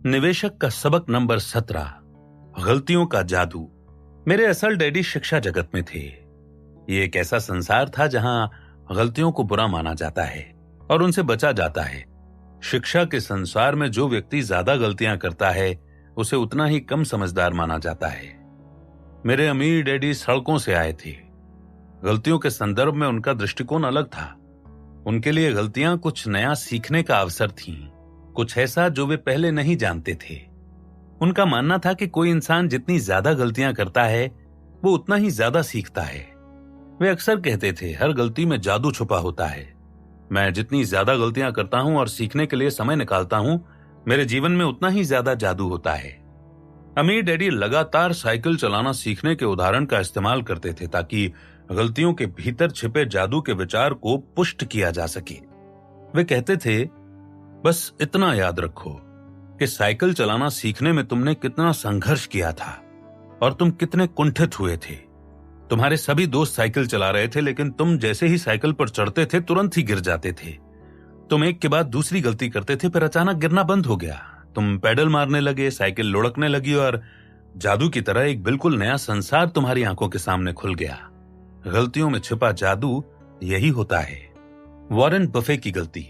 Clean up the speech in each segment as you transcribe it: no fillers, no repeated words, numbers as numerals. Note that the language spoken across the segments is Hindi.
निवेशक का सबक नंबर 17, गलतियों का जादू। मेरे असल डैडी शिक्षा जगत में थे। ये एक ऐसा संसार था जहां गलतियों को बुरा माना जाता है और उनसे बचा जाता है। शिक्षा के संसार में जो व्यक्ति ज्यादा गलतियां करता है उसे उतना ही कम समझदार माना जाता है। मेरे अमीर डैडी सड़कों से आए थे। गलतियों के संदर्भ में उनका दृष्टिकोण अलग था। उनके लिए गलतियां कुछ नया सीखने का अवसर थीं, कुछ ऐसा जो वे पहले नहीं जानते थे। उनका मानना था कि कोई इंसान जितनी ज्यादा गलतियां करता है वो उतना ही ज्यादा सीखता है। वे अक्सर कहते थे, हर गलती में जादू छुपा होता है। मैं जितनी ज्यादा गलतियां करता हूं और सीखने के लिए समय निकालता हूं, मेरे जीवन में उतना ही ज्यादा जादू होता है। अमीर डैडी लगातार साइकिल चलाना सीखने के उदाहरण का इस्तेमाल करते थे ताकि गलतियों के भीतर छिपे जादू के विचार को पुष्ट किया जा सके। वे कहते थे, बस इतना याद रखो कि साइकिल चलाना सीखने में तुमने कितना संघर्ष किया था और तुम कितने कुंठित हुए थे। तुम्हारे सभी दोस्त साइकिल चला रहे थे, लेकिन तुम जैसे ही साइकिल पर चढ़ते थे तुरंत ही गिर जाते थे। तुम एक के बाद दूसरी गलती करते थे, फिर अचानक गिरना बंद हो गया। तुम पैडल मारने लगे, साइकिल लुढ़कने लगी और जादू की तरह एक बिल्कुल नया संसार तुम्हारी आंखों के सामने खुल गया। गलतियों में छिपा जादू यही होता है। वॉरेन बफे की गलती।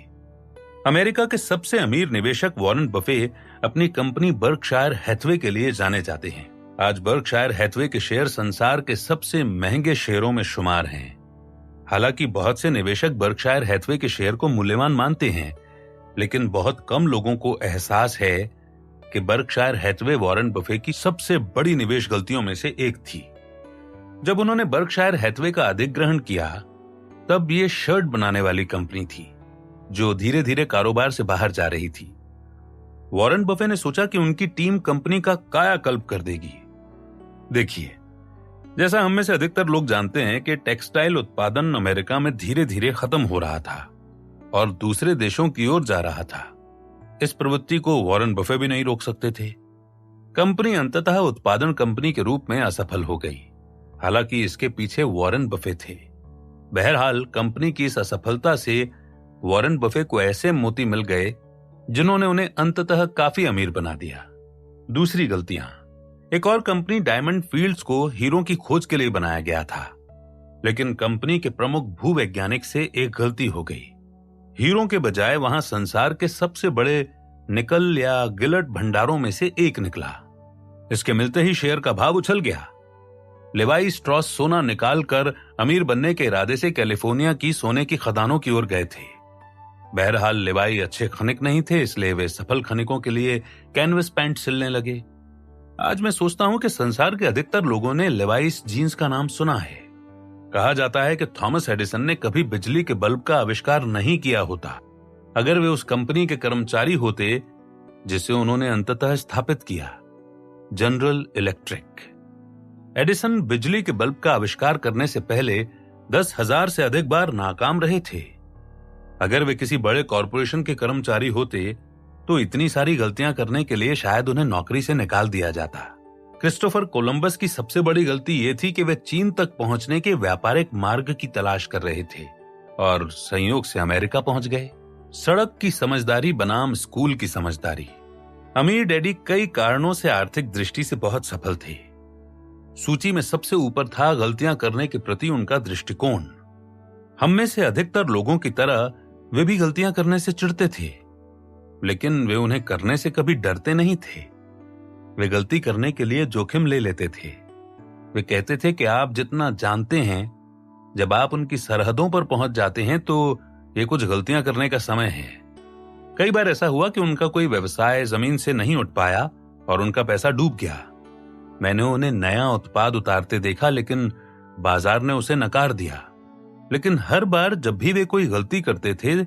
अमेरिका के सबसे अमीर निवेशक वॉरेन बफे अपनी कंपनी बर्कशायर हैथवे के लिए जाने जाते हैं। आज बर्कशायर हैथवे के शेयर संसार के सबसे महंगे शेयरों में शुमार हैं। हालांकि बहुत से निवेशक बर्कशायर हैथवे के शेयर को मूल्यवान मानते हैं, लेकिन बहुत कम लोगों को एहसास है कि बर्कशायर हैथवे वॉरेन बफे की सबसे बड़ी निवेश गलतियों में से एक थी। जब उन्होंने बर्कशायर हैथवे का अधिग्रहण किया, तब ये शर्ट बनाने वाली कंपनी थी जो धीरे धीरे कारोबार से बाहर जा रही थी। वॉरेन बफे ने सोचा कि उनकी टीम कंपनी का कायाकल्प कर देगी। देखिए, जैसा हम में से अधिकतर लोग जानते हैं कि टेक्सटाइल उत्पादन अमेरिका में धीरे धीरे खत्म हो रहा था और दूसरे देशों की ओर जा रहा था। इस प्रवृत्ति को वॉरेन बफे भी नहीं रोक सकते थे। कंपनी अंततः उत्पादन कंपनी के रूप में असफल हो गई। हालांकि इसके पीछे वॉरेन बफे थे। बहरहाल कंपनी की इस असफलता से वॉरेन बफे को ऐसे मोती मिल गए जिन्होंने उन्हें अंततः काफी अमीर बना दिया। दूसरी गलतियां। एक और कंपनी डायमंड फील्ड्स को हीरों की खोज के लिए बनाया गया था, लेकिन कंपनी के प्रमुख भूवैज्ञानिक से एक गलती हो गई। हीरों के बजाय वहां संसार के सबसे बड़े निकल या गिलट भंडारों में से एक निकला। इसके मिलते ही शेयर का भाव उछल गया। लेवाई स्ट्रॉस सोना निकालकर अमीर बनने के इरादे से कैलिफोर्निया की सोने की खदानों की ओर गए थे। बहरहाल लेवाई अच्छे खनिक नहीं थे, इसलिए वे सफल खनिकों के लिए कैनवस पैंट सिलने लगे। आज मैं सोचता हूं कि संसार के अधिकतर लोगों ने लेवाइस जीन्स का नाम सुना है। कहा जाता है कि थॉमस एडिसन ने कभी बिजली के बल्ब का आविष्कार नहीं किया होता अगर वे उस कंपनी के कर्मचारी होते जिसे उन्होंने अंततः स्थापित किया, जनरल इलेक्ट्रिक। एडिसन बिजली के बल्ब का आविष्कार करने से पहले 10,000 से अधिक बार नाकाम रहे थे। अगर वे किसी बड़े कॉरपोरेशन के कर्मचारी होते तो इतनी सारी गलतियां करने के लिए शायद उन्हें नौकरी से निकाल दिया जाता। क्रिस्टोफर कोलंबस की सबसे बड़ी गलती यह थी कि वे चीन तक पहुंचने के व्यापारिक मार्ग की तलाश कर रहे थे और संयोग से अमेरिका पहुंच गए। सड़क की समझदारी बनाम स्कूल की समझदारी। अमीर डैडी कई कारणों से आर्थिक दृष्टि से बहुत सफल थे। सूची में सबसे ऊपर था गलतियां करने के प्रति उनका दृष्टिकोण। हम में से अधिकतर लोगों की तरह वे भी गलतियां करने से चिढ़ते थे, लेकिन वे उन्हें करने से कभी डरते नहीं थे। वे गलती करने के लिए जोखिम ले लेते थे। वे कहते थे कि आप जितना जानते हैं, जब आप उनकी सरहदों पर पहुंच जाते हैं तो ये कुछ गलतियां करने का समय है। कई बार ऐसा हुआ कि उनका कोई व्यवसाय जमीन से नहीं उठ पाया और उनका पैसा डूब गया। मैंने उन्हें नया उत्पाद उतारते देखा, लेकिन बाजार ने उसे नकार दिया। लेकिन हर बार जब भी वे कोई गलती करते थे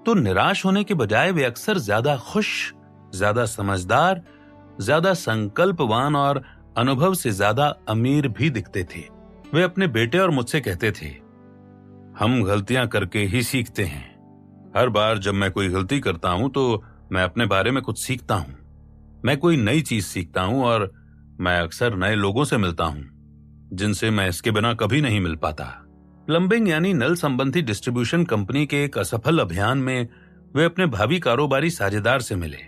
तो निराश होने के बजाय वे अक्सर ज्यादा खुश, ज्यादा समझदार, ज्यादा संकल्पवान और अनुभव से ज्यादा अमीर भी दिखते थे। वे अपने बेटे और मुझसे कहते थे, हम गलतियां करके ही सीखते हैं। हर बार जब मैं कोई गलती करता हूं तो मैं अपने बारे में कुछ सीखता हूं। मैं कोई नई चीज सीखता हूं और मैं अक्सर नए लोगों से मिलता हूं जिनसे मैं इसके बिना कभी नहीं मिल पाता। प्लम्बिंग यानी नल संबंधी डिस्ट्रीब्यूशन कंपनी के एक असफल अभियान में वे अपने भावी कारोबारी साझेदार से मिले।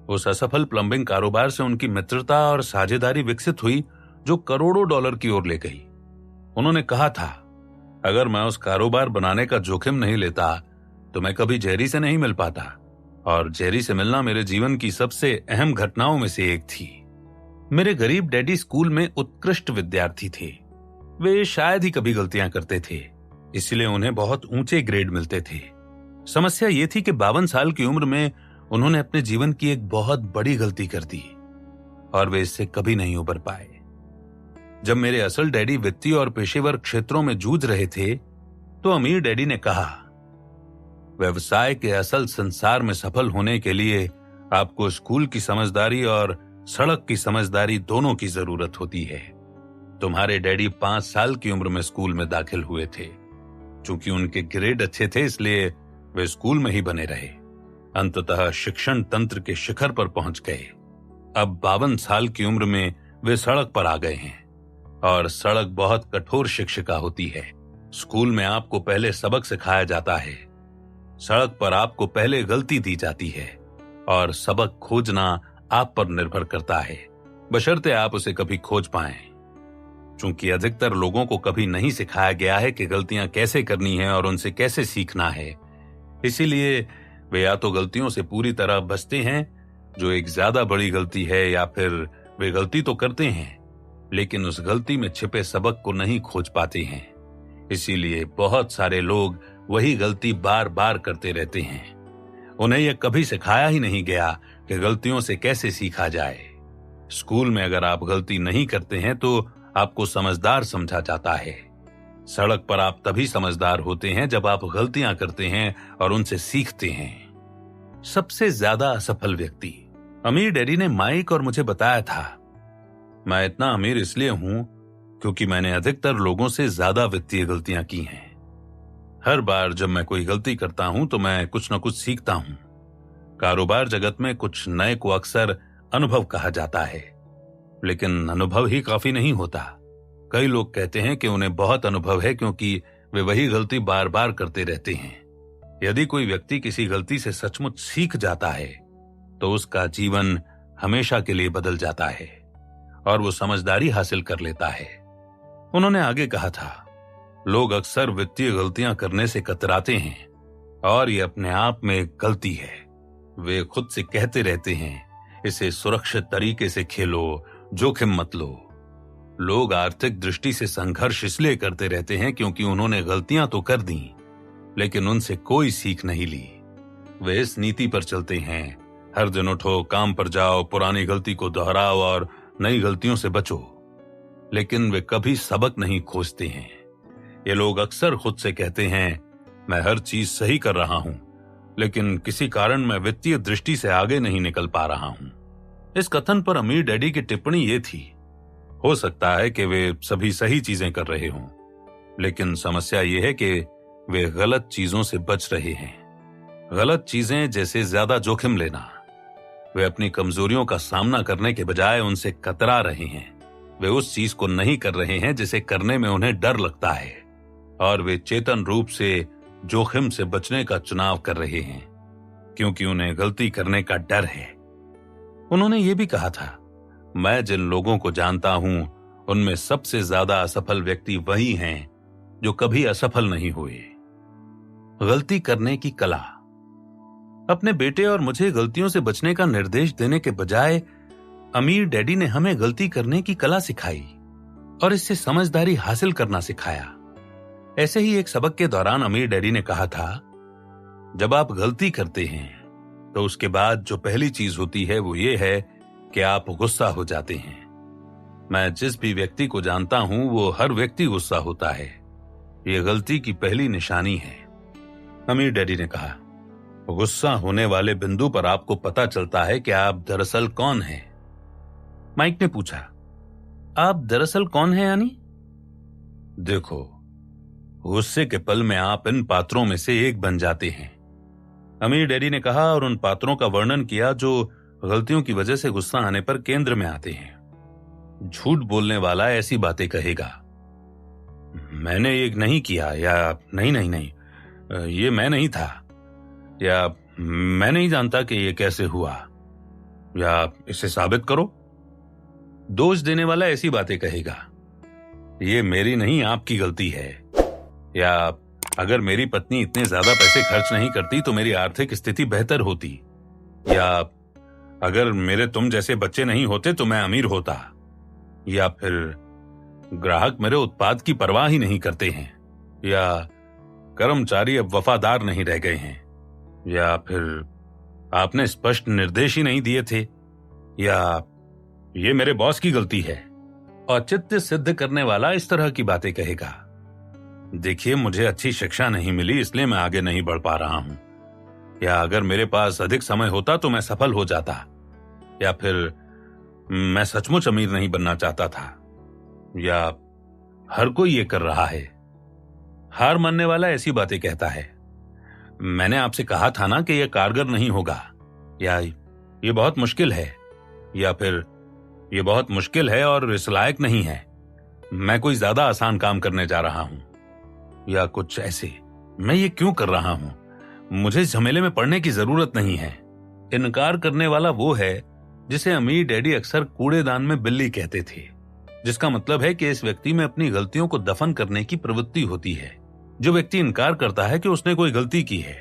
उस असफल प्लम्बिंग कारोबार से उनकी मित्रता और साझेदारी विकसित हुई जो करोड़ों डॉलर की ओर ले गई। उन्होंने कहा था, अगर मैं उस कारोबार बनाने का जोखिम नहीं लेता तो मैं कभी जेरी से नहीं मिल पाता, और जेरी से मिलना मेरे जीवन की सबसे अहम घटनाओं में से एक थी। मेरे गरीब डैडी स्कूल में उत्कृष्ट विद्यार्थी थे। वे शायद ही कभी गलतियां करते थे, इसलिए उन्हें बहुत ऊंचे ग्रेड मिलते थे। समस्या ये थी कि 52 साल की उम्र में उन्होंने अपने जीवन की एक बहुत बड़ी गलती कर दी और वे इससे कभी नहीं उबर पाए। जब मेरे असल डैडी वित्तीय और पेशेवर क्षेत्रों में जूझ रहे थे तो अमीर डैडी ने कहा, व्यवसाय के असल संसार में सफल होने के लिए आपको स्कूल की समझदारी और सड़क की समझदारी दोनों की जरूरत होती है। तुम्हारे डैडी 5 साल की उम्र में स्कूल में दाखिल हुए थे। चूंकि उनके ग्रेड अच्छे थे इसलिए वे स्कूल में ही बने रहे। अंततः शिक्षण तंत्र के शिखर पर पहुंच गए। अब 52 साल की उम्र में वे सड़क पर आ गए हैं, और सड़क बहुत कठोर शिक्षिका होती है। स्कूल में आपको पहले सबक सिखाया जाता है, सड़क पर आपको पहले गलती दी जाती है, और सबक खोजना आप पर निर्भर करता है, बशर्ते आप उसे कभी खोज पाएं। चूंकि अधिकतर लोगों को कभी नहीं सिखाया गया है कि गलतियां कैसे करनी है और उनसे कैसे सीखना है, इसीलिए वे या तो गलतियों से पूरी तरह बचते हैं, जो एक ज्यादा बड़ी गलती है, या फिर वे गलती तो करते हैं लेकिन उस गलती में छिपे सबक को नहीं खोज पाते हैं। इसीलिए बहुत सारे लोग वही गलती बार बार करते रहते हैं। उन्हें यह कभी सिखाया ही नहीं गया कि गलतियों से कैसे सीखा जाए। स्कूल में अगर आप गलती नहीं करते हैं तो आपको समझदार समझा जाता है। सड़क पर आप तभी समझदार होते हैं जब आप गलतियां करते हैं और उनसे सीखते हैं। सबसे ज्यादा असफल व्यक्ति। अमीर डैडी ने माइक और मुझे बताया था, मैं इतना अमीर इसलिए हूं क्योंकि मैंने अधिकतर लोगों से ज्यादा वित्तीय गलतियां की हैं। हर बार जब मैं कोई गलती करता हूं तो मैं कुछ न कुछ सीखता हूं। कारोबार जगत में कुछ नए को अक्सर अनुभव कहा जाता है, लेकिन अनुभव ही काफी नहीं होता। कई लोग कहते हैं कि उन्हें बहुत अनुभव है क्योंकि वे वही गलती बार बार करते रहते हैं। यदि कोई व्यक्ति किसी गलती से सचमुच सीख जाता है तो उसका जीवन हमेशा के लिए बदल जाता है और वो समझदारी हासिल कर लेता है। उन्होंने आगे कहा था, लोग अक्सर वित्तीय गलतियां करने से कतराते हैं और ये अपने आप में एक गलती है। वे खुद से कहते रहते हैं, इसे सुरक्षित तरीके से खेलो, जोखिम मत लो। लोग आर्थिक दृष्टि से संघर्ष इसलिए करते रहते हैं क्योंकि उन्होंने गलतियां तो कर दी लेकिन उनसे कोई सीख नहीं ली। वे इस नीति पर चलते हैं, हर दिन उठो, काम पर जाओ, पुरानी गलती को दोहराओ और नई गलतियों से बचो, लेकिन वे कभी सबक नहीं खोजते हैं। ये लोग अक्सर खुद से कहते हैं, मैं हर चीज सही कर रहा हूं लेकिन किसी कारण मैं वित्तीय दृष्टि से आगे नहीं निकल पा रहा हूं। इस कथन पर अमीर डैडी की टिप्पणी ये थी, हो सकता है कि वे सभी सही चीजें कर रहे हों, लेकिन समस्या ये है कि वे गलत चीजों से बच रहे हैं। गलत चीजें जैसे ज्यादा जोखिम लेना। वे अपनी कमजोरियों का सामना करने के बजाय उनसे कतरा रहे हैं। वे उस चीज को नहीं कर रहे हैं जिसे करने में उन्हें डर लगता है, और वे चेतन रूप से जोखिम से बचने का चुनाव कर रहे हैं क्योंकि उन्हें गलती करने का डर है। उन्होंने ये भी कहा था, मैं जिन लोगों को जानता हूं उनमें सबसे ज्यादा असफल व्यक्ति वही हैं जो कभी असफल नहीं हुए। गलती करने की कला। अपने बेटे और मुझे गलतियों से बचने का निर्देश देने के बजाय अमीर डैडी ने हमें गलती करने की कला सिखाई और इससे समझदारी हासिल करना सिखाया। ऐसे ही एक सबक के दौरान अमीर डैडी ने कहा था, जब आप गलती करते हैं तो उसके बाद जो पहली चीज होती है वो ये है कि आप गुस्सा हो जाते हैं। मैं जिस भी व्यक्ति को जानता हूं वो हर व्यक्ति गुस्सा होता है। ये गलती की पहली निशानी है। अमीर डैडी ने कहा, गुस्सा होने वाले बिंदु पर आपको पता चलता है कि आप दरअसल कौन हैं। माइक ने पूछा, आप दरअसल कौन हैं यानी? देखो, गुस्से के पल में आप इन पात्रों में से एक बन जाते हैं, अमीर डैडी ने कहा और उन पात्रों का वर्णन किया जो गलतियों की वजह से गुस्सा आने पर केंद्र में आते हैं। झूठ बोलने वाला ऐसी बातें कहेगा, मैंने ये नहीं किया, या नहीं, ये मैं नहीं था, या मैं नहीं जानता कि ये कैसे हुआ। या इसे साबित करो। दोष देने वाला ऐसी बातें कहेगा, ये मेरी नहीं आपकी गलती है, या अगर मेरी पत्नी इतने ज्यादा पैसे खर्च नहीं करती तो मेरी आर्थिक स्थिति बेहतर होती, या अगर मेरे तुम जैसे बच्चे नहीं होते तो मैं अमीर होता, या फिर ग्राहक मेरे उत्पाद की परवाह ही नहीं करते हैं, या कर्मचारी अब वफादार नहीं रह गए हैं, या फिर आपने स्पष्ट निर्देश ही नहीं दिए थे, या ये मेरे बॉस की गलती है। औचित्य सिद्ध करने वाला इस तरह की बातें कहेगा। देखिए, मुझे अच्छी शिक्षा नहीं मिली इसलिए मैं आगे नहीं बढ़ पा रहा हूं, या अगर मेरे पास अधिक समय होता तो मैं सफल हो जाता, या फिर मैं सचमुच अमीर नहीं बनना चाहता था, या हर कोई ये कर रहा है। हार मानने वाला ऐसी बातें कहता है, मैंने आपसे कहा था ना कि यह कारगर नहीं होगा, या ये बहुत मुश्किल है, या फिर ये बहुत मुश्किल है और इस लायक नहीं है, मैं कोई ज्यादा आसान काम करने जा रहा हूं, या कुछ ऐसे, मैं ये क्यों कर रहा हूं, मुझे इस झमेले में पड़ने की जरूरत नहीं है। इनकार करने वाला वो है जिसे अमीर डैडी अक्सर कूड़ेदान में बिल्ली कहते थे, जिसका मतलब है कि इस व्यक्ति में अपनी गलतियों को दफन करने की प्रवृत्ति होती है। जो व्यक्ति इनकार करता है कि उसने कोई गलती की है,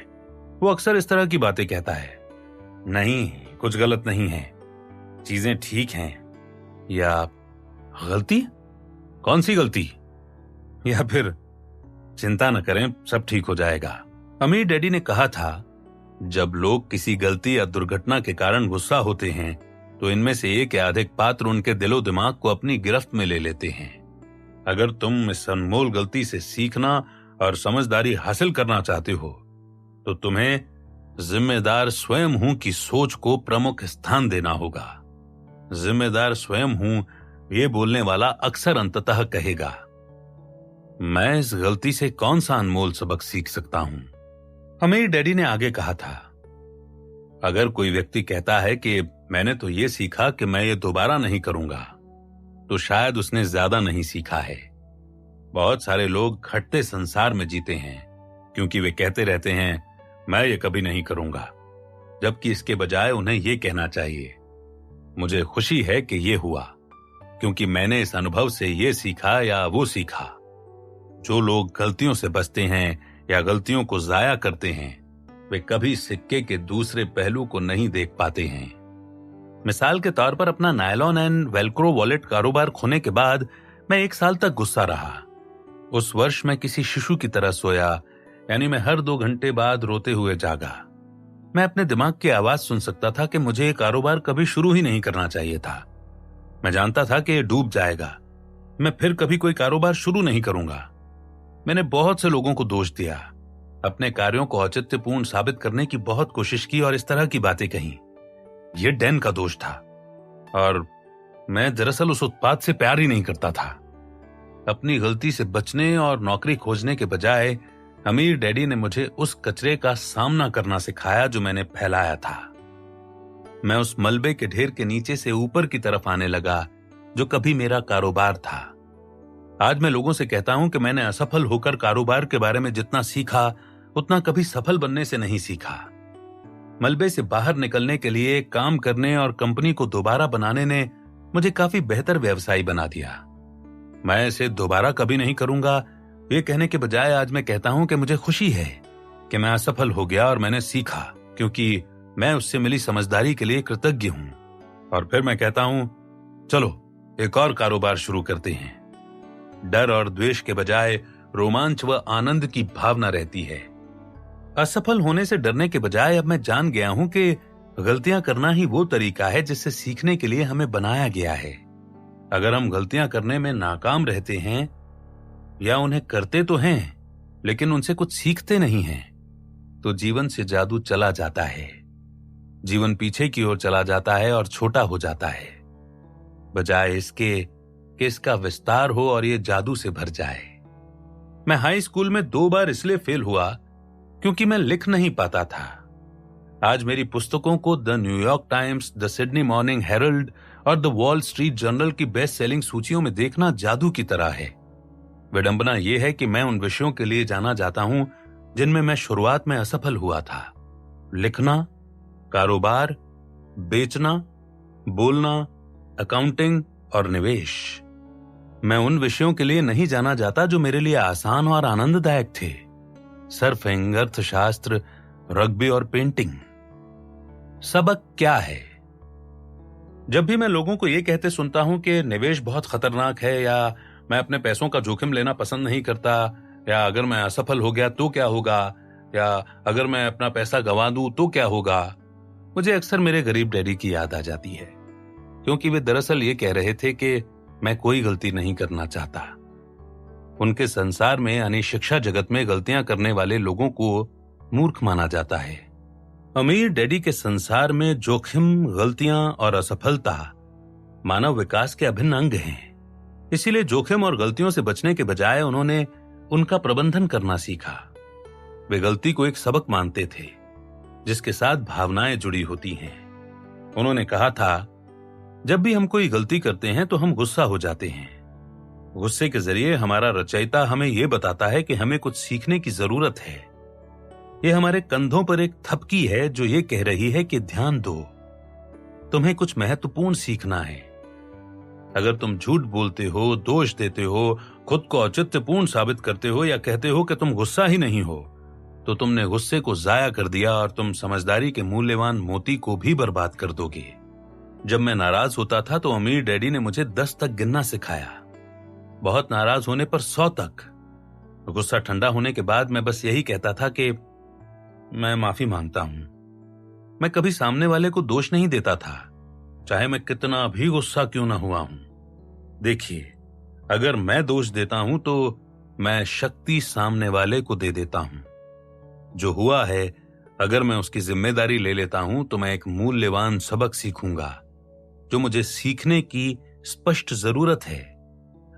वो अक्सर इस तरह की बातें कहता है, नहीं, कुछ गलत नहीं है, चीजें ठीक हैं, या गलती, कौन सी गलती, या फिर चिंता न करें, सब ठीक हो जाएगा। अमीर डैडी ने कहा था, जब लोग किसी गलती या दुर्घटना के कारण गुस्सा होते हैं तो इनमें से एक या अधिक पात्र उनके दिलो दिमाग को अपनी गिरफ्त में ले लेते हैं। अगर तुम इस अनमोल गलती से सीखना और समझदारी हासिल करना चाहते हो तो तुम्हें जिम्मेदार स्वयं हूं की सोच को प्रमुख स्थान देना होगा। जिम्मेदार स्वयं हूं ये बोलने वाला अक्सर अंततः कहेगा, मैं इस गलती से कौन सा अनमोल सबक सीख सकता हूं। अमीर डैडी ने आगे कहा था, अगर कोई व्यक्ति कहता है कि मैंने तो ये सीखा कि मैं ये दोबारा नहीं करूंगा, तो शायद उसने ज्यादा नहीं सीखा है। बहुत सारे लोग घटते संसार में जीते हैं क्योंकि वे कहते रहते हैं, मैं ये कभी नहीं करूंगा, जबकि इसके बजाय उन्हें ये कहना चाहिए, मुझे खुशी है कि ये हुआ क्योंकि मैंने इस अनुभव से ये सीखा या वो सीखा। जो लोग गलतियों से बचते हैं या गलतियों को जाया करते हैं, वे कभी सिक्के के दूसरे पहलू को नहीं देख पाते हैं। मिसाल के तौर पर अपना नायलॉन एंड वेलक्रो वॉलेट कारोबार खोने के बाद मैं 1 साल तक गुस्सा रहा। उस वर्ष मैं किसी शिशु की तरह सोया, यानी मैं हर 2 घंटे बाद रोते हुए जागा। मैं अपने दिमाग की आवाज सुन सकता था कि मुझे ये कारोबार कभी शुरू ही नहीं करना चाहिए था। मैं जानता था कि ये डूब जाएगा, मैं फिर कभी कोई कारोबार शुरू नहीं करूंगा। मैंने बहुत से लोगों को दोष दिया, अपने कार्यों को औचित्यपूर्ण साबित करने की बहुत कोशिश की और इस तरह की बातें कही। यह डैन का दोष था और मैं दरअसल उस उत्पाद से प्यार ही नहीं करता था। अपनी गलती से बचने और नौकरी खोजने के बजाय अमीर डैडी ने मुझे उस कचरे का सामना करना सिखाया जो मैंने फैलाया था। मैं उस मलबे के ढेर के नीचे से ऊपर की तरफ आने लगा जो कभी मेरा कारोबार था। आज मैं लोगों से कहता हूं कि मैंने असफल होकर कारोबार के बारे में जितना सीखा उतना कभी सफल बनने से नहीं सीखा। मलबे से बाहर निकलने के लिए काम करने और कंपनी को दोबारा बनाने ने मुझे काफी बेहतर व्यवसायी बना दिया। मैं इसे दोबारा कभी नहीं करूंगा ये कहने के बजाय आज मैं कहता हूं कि मुझे खुशी है कि मैं असफल हो गया और मैंने सीखा, क्योंकि मैं उससे मिली समझदारी के लिए कृतज्ञ हूं। और फिर मैं कहता हूं, चलो एक और कारोबार शुरू करते हैं। डर और द्वेष के बजाय रोमांच व आनंद की भावना रहती है। असफल होने से डरने के बजाय अब मैं जान गया हूं कि गलतियां करना ही वो तरीका है जिससे सीखने के लिए हमें बनाया गया है। अगर हम गलतियां करने में नाकाम रहते हैं या उन्हें करते तो हैं लेकिन उनसे कुछ सीखते नहीं हैं, तो जीवन से जादू चला जाता है। जीवन पीछे की ओर चला जाता है और छोटा हो जाता है, बजाय इसके कि इसका विस्तार हो और ये जादू से भर जाए। मैं हाई स्कूल में 2 बार इसलिए फेल हुआ क्योंकि मैं लिख नहीं पाता था। आज मेरी पुस्तकों को the New York Times, the Sydney Morning Herald और द वॉल स्ट्रीट जर्नल की बेस्ट सेलिंग सूचियों में देखना जादू की तरह है। विडंबना यह है कि मैं उन विषयों के लिए जाना जाता हूं जिनमें मैं शुरुआत में असफल हुआ था। लिखना, कारोबार, बेचना बोलना, अकाउंटिंग और निवेश। मैं उन विषयों के लिए नहीं जाना जाता जो मेरे लिए आसान और आनंददायक थे। सर्फिंग, अर्थशास्त्र, रग्बी और पेंटिंग। सबक क्या है? जब भी मैं लोगों को यह कहते सुनता हूं कि निवेश बहुत खतरनाक है, या मैं अपने पैसों का जोखिम लेना पसंद नहीं करता, या अगर मैं असफल हो गया तो क्या होगा, या अगर मैं अपना पैसा गंवा दूं तो क्या होगा, मुझे अक्सर मेरे गरीब डैडी की याद आ जाती है, क्योंकि वे दरअसल ये कह रहे थे कि मैं कोई गलती नहीं करना चाहता। उनके संसार में यानी शिक्षा जगत में गलतियां करने वाले लोगों को मूर्ख माना जाता है। अमीर डैडी के संसार में जोखिम, गलतियां और असफलता मानव विकास के अभिन्न अंग हैं। इसीलिए जोखिम और गलतियों से बचने के बजाय उन्होंने उनका प्रबंधन करना सीखा। वे गलती को एक सबक मानते थे जिसके साथ भावनाएं जुड़ी होती हैं। उन्होंने कहा था, जब भी हम कोई गलती करते हैं तो हम गुस्सा हो जाते हैं। गुस्से के जरिए हमारा रचयिता हमें यह बताता है कि हमें कुछ सीखने की जरूरत है। यह हमारे कंधों पर एक थपकी है जो ये कह रही है कि ध्यान दो, तुम्हें कुछ महत्वपूर्ण सीखना है। अगर तुम झूठ बोलते हो, दोष देते हो, खुद को औचित्यपूर्ण साबित करते हो या कहते हो कि तुम गुस्सा ही नहीं हो, तो तुमने गुस्से को जाया कर दिया और तुम समझदारी के मूल्यवान मोती को भी बर्बाद कर दोगे। जब मैं नाराज होता था तो अमीर डैडी ने मुझे 10 तक गिनना सिखाया। बहुत नाराज होने पर 100 तक। गुस्सा ठंडा होने के बाद मैं बस यही कहता था कि मैं माफी मांगता हूं। मैं कभी सामने वाले को दोष नहीं देता था, चाहे मैं कितना भी गुस्सा क्यों ना हुआ हूं। देखिए, अगर मैं दोष देता हूं तो मैं शक्ति सामने वाले को दे देता हूं। जो हुआ है, अगर मैं उसकी जिम्मेदारी ले लेता हूं तो मैं एक मूल्यवान सबक सीखूंगा जो मुझे सीखने की स्पष्ट जरूरत है।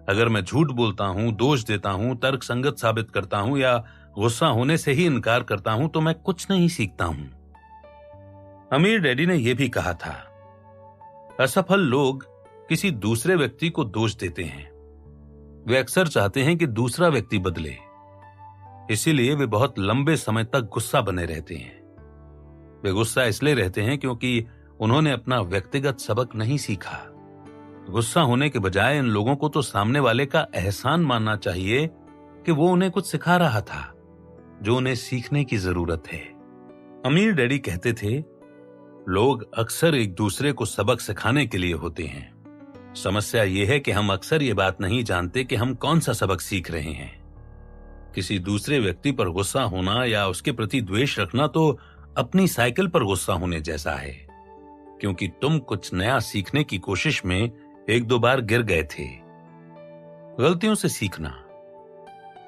अगर मैं झूठ बोलता हूं, दोष देता हूं, तर्क संगत साबित करता हूं या गुस्सा होने से ही इनकार करता हूं तो मैं कुछ नहीं सीखता हूं। अमीर डैडी ने यह भी कहा था, असफल लोग किसी दूसरे व्यक्ति को दोष देते हैं। वे अक्सर चाहते हैं कि दूसरा व्यक्ति बदले, इसीलिए वे बहुत लंबे समय तक गुस्सा बने रहते हैं। वे गुस्सा इसलिए रहते हैं क्योंकि उन्होंने अपना व्यक्तिगत सबक नहीं सीखा। गुस्सा होने के बजाय इन लोगों को तो सामने वाले का एहसान मानना चाहिए कि वो उन्हें कुछ सिखा रहा था जो उन्हें सीखने की जरूरत है। अमीर डैडी कहते थे, लोग अक्सर एक दूसरे को सबक सिखाने के लिए होते हैं। समस्या यह है कि हम अक्सर ये बात नहीं जानते कि हम कौन सा सबक सीख रहे हैं। किसी दूसरे व्यक्ति पर गुस्सा होना या उसके प्रति द्वेष रखना तो अपनी साइकिल पर गुस्सा होने जैसा है, क्योंकि तुम कुछ नया सीखने की कोशिश में 1-2 बार गिर गए थे। गलतियों से सीखना।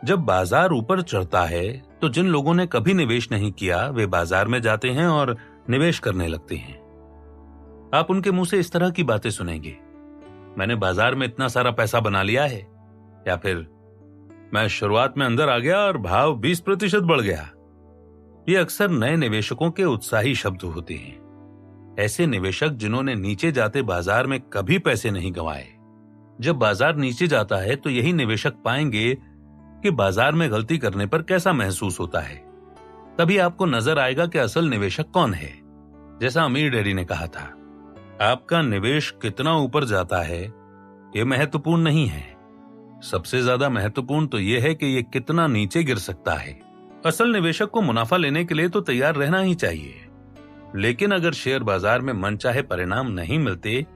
जब बाजार ऊपर चढ़ता है तो जिन लोगों ने कभी निवेश नहीं किया वे बाजार में जाते हैं और निवेश करने लगते हैं। आप उनके मुंह से इस तरह की बातें सुनेंगे, मैंने बाजार में इतना सारा पैसा बना लिया है, या फिर मैं शुरुआत में अंदर आ गया और भाव 20% बढ़ गया। ये अक्सर नए निवेशकों के उत्साही शब्द होते हैं। ऐसे निवेशक जिन्होंने नीचे जाते बाजार में कभी पैसे नहीं गंवाए। जब बाजार नीचे जाता है तो यही निवेशक पाएंगे कि बाजार में गलती करने पर कैसा महसूस होता है। तभी आपको नजर आएगा कि असल निवेशक कौन है। जैसा अमीर डैडी ने कहा था, आपका निवेश कितना ऊपर जाता है यह महत्वपूर्ण नहीं है। सबसे ज्यादा महत्वपूर्ण तो यह है कि यह कितना नीचे गिर सकता है। असल निवेशक को मुनाफा लेने के लिए तो तैयार रहना ही चाहिए, लेकिन अगर शेयर बाजार में मनचाहे परिणाम नहीं मिलते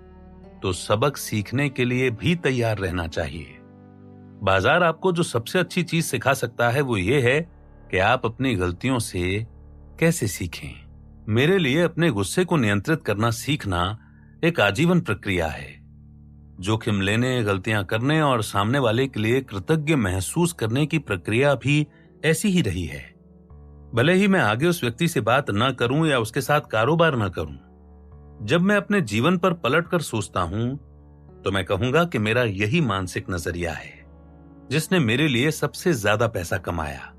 तो सबक सीखने के लिए भी तैयार रहना चाहिए। बाजार आपको जो सबसे अच्छी चीज सिखा सकता है वो ये है कि आप अपनी गलतियों से कैसे सीखें। मेरे लिए अपने गुस्से को नियंत्रित करना सीखना एक आजीवन प्रक्रिया है। जोखिम लेने, गलतियां करने और सामने वाले के लिए कृतज्ञ महसूस करने की प्रक्रिया भी ऐसी ही रही है। भले ही मैं आगे उस व्यक्ति से बात ना करूं या उसके साथ कारोबार ना करूं, जब मैं अपने जीवन पर पलटकर सोचता हूं तो मैं कहूंगा कि मेरा यही मानसिक नजरिया है जिसने मेरे लिए सबसे ज्यादा पैसा कमाया,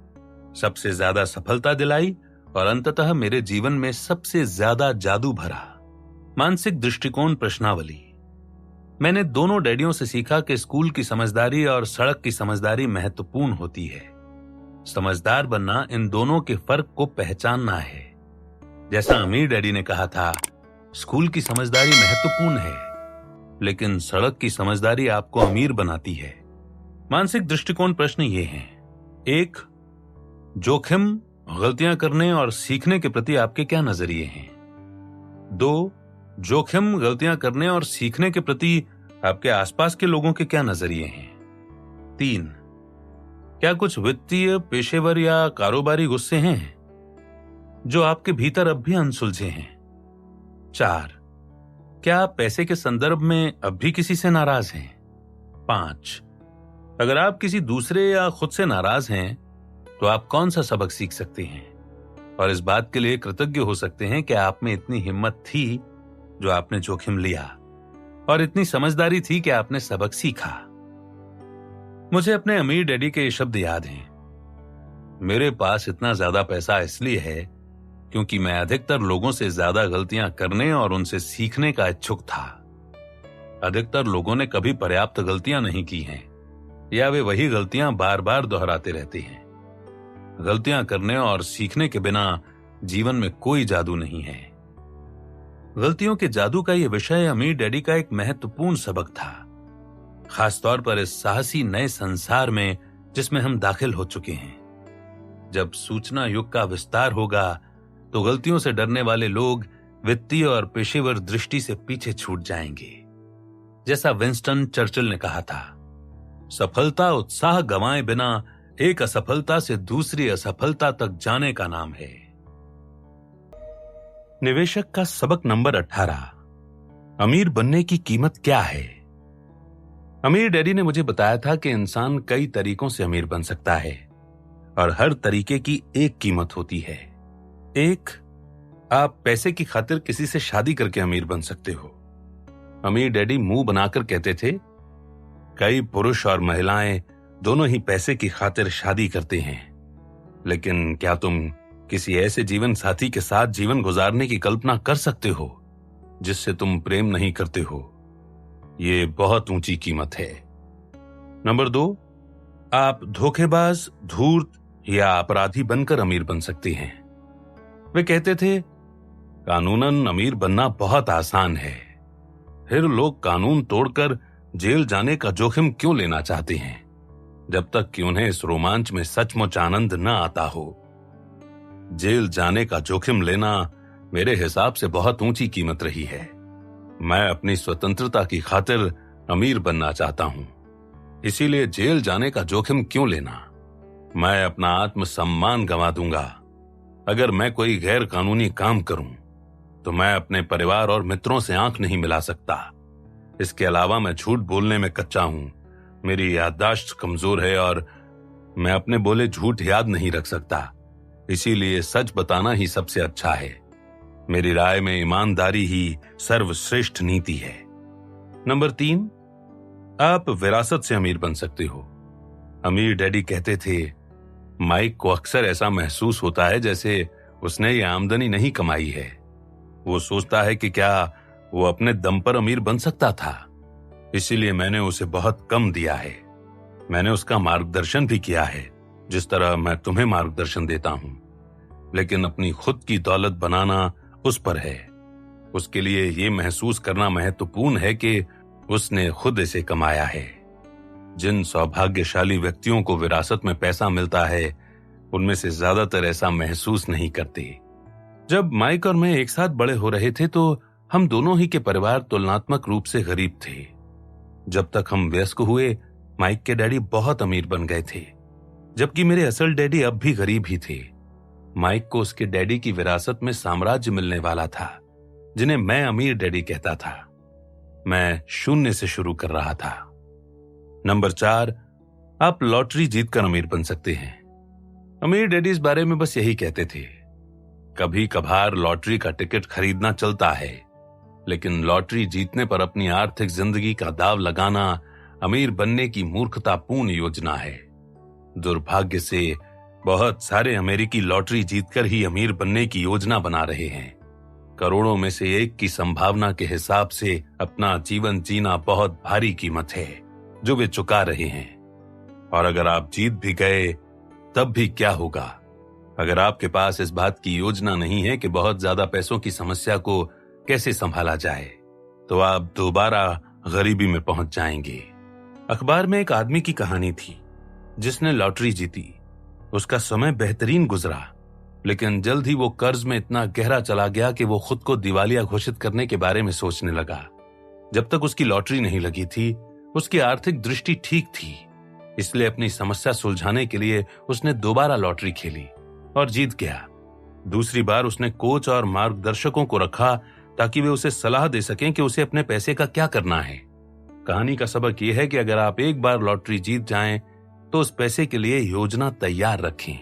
सबसे ज्यादा सफलता दिलाई और अंततः मेरे जीवन में सबसे ज्यादा जादू भरा। मानसिक दृष्टिकोण प्रश्नावली। मैंने दोनों डैडियों से सीखा कि स्कूल की समझदारी और सड़क की समझदारी महत्वपूर्ण होती है। समझदार बनना इन दोनों के फर्क को पहचानना है। जैसा अमीर डैडी ने कहा था, स्कूल की समझदारी महत्वपूर्ण है, लेकिन सड़क की समझदारी आपको अमीर बनाती है। मानसिक दृष्टिकोण प्रश्न ये हैं। 1. जोखिम, गलतियां करने और सीखने के प्रति आपके क्या नजरिए हैं? 2. जोखिम, गलतियां करने और सीखने के प्रति आपके आसपास के लोगों के क्या नजरिए हैं? 3. क्या कुछ वित्तीय, पेशेवर या कारोबारी गुस्से हैं जो आपके भीतर अब भी अनसुलझे हैं? 4. क्या आप पैसे के संदर्भ में अब भी किसी से नाराज हैं? 5. अगर आप किसी दूसरे या खुद से नाराज हैं, तो आप कौन सा सबक सीख सकते हैं और इस बात के लिए कृतज्ञ हो सकते हैं कि आप में इतनी हिम्मत थी जो आपने जोखिम लिया और इतनी समझदारी थी कि आपने सबक सीखा। मुझे अपने अमीर डैडी के ये शब्द याद हैं। मेरे पास इतना ज्यादा पैसा इसलिए है क्योंकि मैं अधिकतर लोगों से ज्यादा गलतियां करने और उनसे सीखने का इच्छुक था। अधिकतर लोगों ने कभी पर्याप्त गलतियां नहीं की हैं या वे वही गलतियां बार बार दोहराते रहते हैं। गलतियां करने और सीखने के बिना जीवन में कोई जादू नहीं है। गलतियों के जादू का यह विषय अमीर डैडी का एक महत्वपूर्ण सबक था, खासतौर पर इस साहसी नए संसार में जिसमें हम दाखिल हो चुके हैं। जब सूचना युग का विस्तार होगा तो गलतियों से डरने वाले लोग वित्तीय और पेशेवर दृष्टि से पीछे छूट जाएंगे। जैसा विंस्टन चर्चिल ने कहा था, सफलता उत्साह गंवाए बिना एक असफलता से दूसरी असफलता तक जाने का नाम है। निवेशक का सबक नंबर 18, अमीर बनने की कीमत क्या है? अमीर डैडी ने मुझे बताया था कि इंसान कई तरीकों से अमीर बन सकता है और हर तरीके की एक कीमत होती है। 1, आप पैसे की खातिर किसी से शादी करके अमीर बन सकते हो। अमीर डैडी मुंह बनाकर कहते थे, कई पुरुष और महिलाएं दोनों ही पैसे की खातिर शादी करते हैं, लेकिन क्या तुम किसी ऐसे जीवन साथी के साथ जीवन गुजारने की कल्पना कर सकते हो जिससे तुम प्रेम नहीं करते हो? ये बहुत ऊंची कीमत है। नंबर 2, आप धोखेबाज, धूर्त या अपराधी बनकर अमीर बन सकते हैं। वे कहते थे, कानूनन अमीर बनना बहुत आसान है, फिर लोग कानून तोड़कर जेल जाने का जोखिम क्यों लेना चाहते हैं जब तक कि उन्हें इस रोमांच में सचमुच आनंद न आता हो। जेल जाने का जोखिम लेना मेरे हिसाब से बहुत ऊंची कीमत रही है। मैं अपनी स्वतंत्रता की खातिर अमीर बनना चाहता हूं, इसीलिए जेल जाने का जोखिम क्यों लेना? मैं अपना आत्मसम्मान गंवा दूंगा अगर मैं कोई गैर कानूनी काम करूं, तो मैं अपने परिवार और मित्रों से आंख नहीं मिला सकता। इसके अलावा मैं झूठ बोलने में कच्चा हूं, मेरी याददाश्त कमजोर है और मैं अपने बोले झूठ याद नहीं रख सकता, इसीलिए सच बताना ही सबसे अच्छा है। मेरी राय में ईमानदारी ही सर्वश्रेष्ठ नीति है। नंबर 3, आप विरासत से अमीर बन सकते हो। अमीर डैडी कहते थे, माइक को अक्सर ऐसा महसूस होता है जैसे उसने ये आमदनी नहीं कमाई है। वो सोचता है कि क्या वो अपने दम पर अमीर बन सकता था, इसीलिए मैंने उसे बहुत कम दिया है। मैंने उसका मार्गदर्शन भी किया है जिस तरह मैं तुम्हें मार्गदर्शन देता हूं, लेकिन अपनी खुद की दौलत बनाना उस पर है। उसके लिए ये महसूस करना महत्वपूर्ण है कि उसने खुद इसे कमाया है। जिन सौभाग्यशाली व्यक्तियों को विरासत में पैसा मिलता है, उनमें से ज्यादातर ऐसा महसूस नहीं करते। जब माइक और मैं एक साथ बड़े हो रहे थे तो हम दोनों ही के परिवार तुलनात्मक रूप से गरीब थे। जब तक हम वयस्क हुए, माइक के डैडी बहुत अमीर बन गए थे, जबकि मेरे असल डैडी अब भी गरीब ही थे। माइक को उसके डैडी की विरासत में साम्राज्य मिलने वाला था, जिन्हें मैं अमीर डैडी कहता था। मैं शून्य से शुरू कर रहा था। नंबर 4, आप लॉटरी जीतकर अमीर बन सकते हैं। अमीर डैडी इस बारे में बस यही कहते थे, कभी कभार लॉटरी का टिकट खरीदना चलता है, लेकिन लॉटरी जीतने पर अपनी आर्थिक जिंदगी का दाव लगाना अमीर बनने की मूर्खतापूर्ण योजना है। दुर्भाग्य से बहुत सारे अमेरिकी लॉटरी जीतकर ही अमीर बनने की योजना बना रहे हैं। करोड़ों में से एक की संभावना के हिसाब से अपना जीवन जीना बहुत भारी कीमत है जो वे चुका रहे हैं। और अगर आप जीत भी गए तब भी क्या होगा? अगर आपके पास इस बात की योजना नहीं है कि बहुत ज्यादा पैसों की समस्या को कैसे संभाला जाए तो आप दोबारा गरीबी में पहुंच जाएंगे। अखबार में एक आदमी की कहानी थी जिसने लॉटरी जीती। उसका समय बेहतरीन गुजरा, लेकिन जल्द ही वो कर्ज में इतना गहरा चला गया कि वो खुद को दिवालिया घोषित करने के बारे में सोचने लगा। जब तक उसकी लॉटरी नहीं लगी थी, उसकी आर्थिक दृष्टि ठीक थी, इसलिए अपनी समस्या सुलझाने के लिए उसने दोबारा लॉटरी खेली और जीत गया। दूसरी बार उसने कोच और मार्गदर्शकों को रखा ताकि वे उसे सलाह दे सकें कि उसे अपने पैसे का क्या करना है। कहानी का सबक यह है कि अगर आप एक बार लॉटरी जीत जाएं तो उस पैसे के लिए योजना तैयार रखें।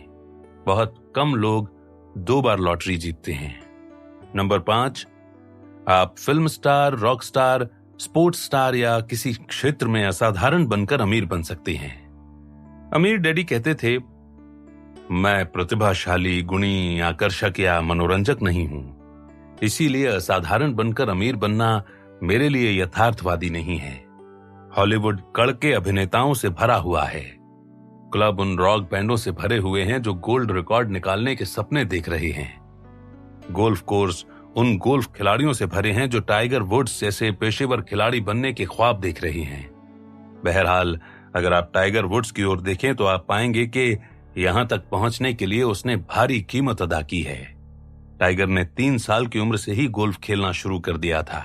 बहुत कम लोग 2 बार लॉटरी जीतते हैं। नंबर 5, आप film star, rock star, sports star या किसी क्षेत्र में असाधारण बनकर अमीर बन सकते हैं। अमीर डैडी कहते थे, मैं प्रतिभाशाली, गुणी, आकर्षक या मनोरंजक नहीं हूं, इसीलिए असाधारण बनकर अमीर बनना मेरे लिए यथार्थवादी नहीं है। हॉलीवुड कड़के अभिनेताओं से भरा हुआ है। क्लब उन रॉक बैंडों से भरे हुए हैं जो गोल्ड रिकॉर्ड निकालने के सपने देख रहे हैं। गोल्फ कोर्स उन गोल्फ खिलाड़ियों से भरे हैं जो टाइगर वुड्स जैसे पेशेवर खिलाड़ी बनने के ख्वाब देख रहे हैं। बहरहाल, अगर आप टाइगर वुड्स की ओर देखें तो आप पाएंगे कि यहां तक पहुंचने के लिए उसने भारी कीमत अदा की है। टाइगर ने 3 साल की उम्र से ही गोल्फ खेलना शुरू कर दिया था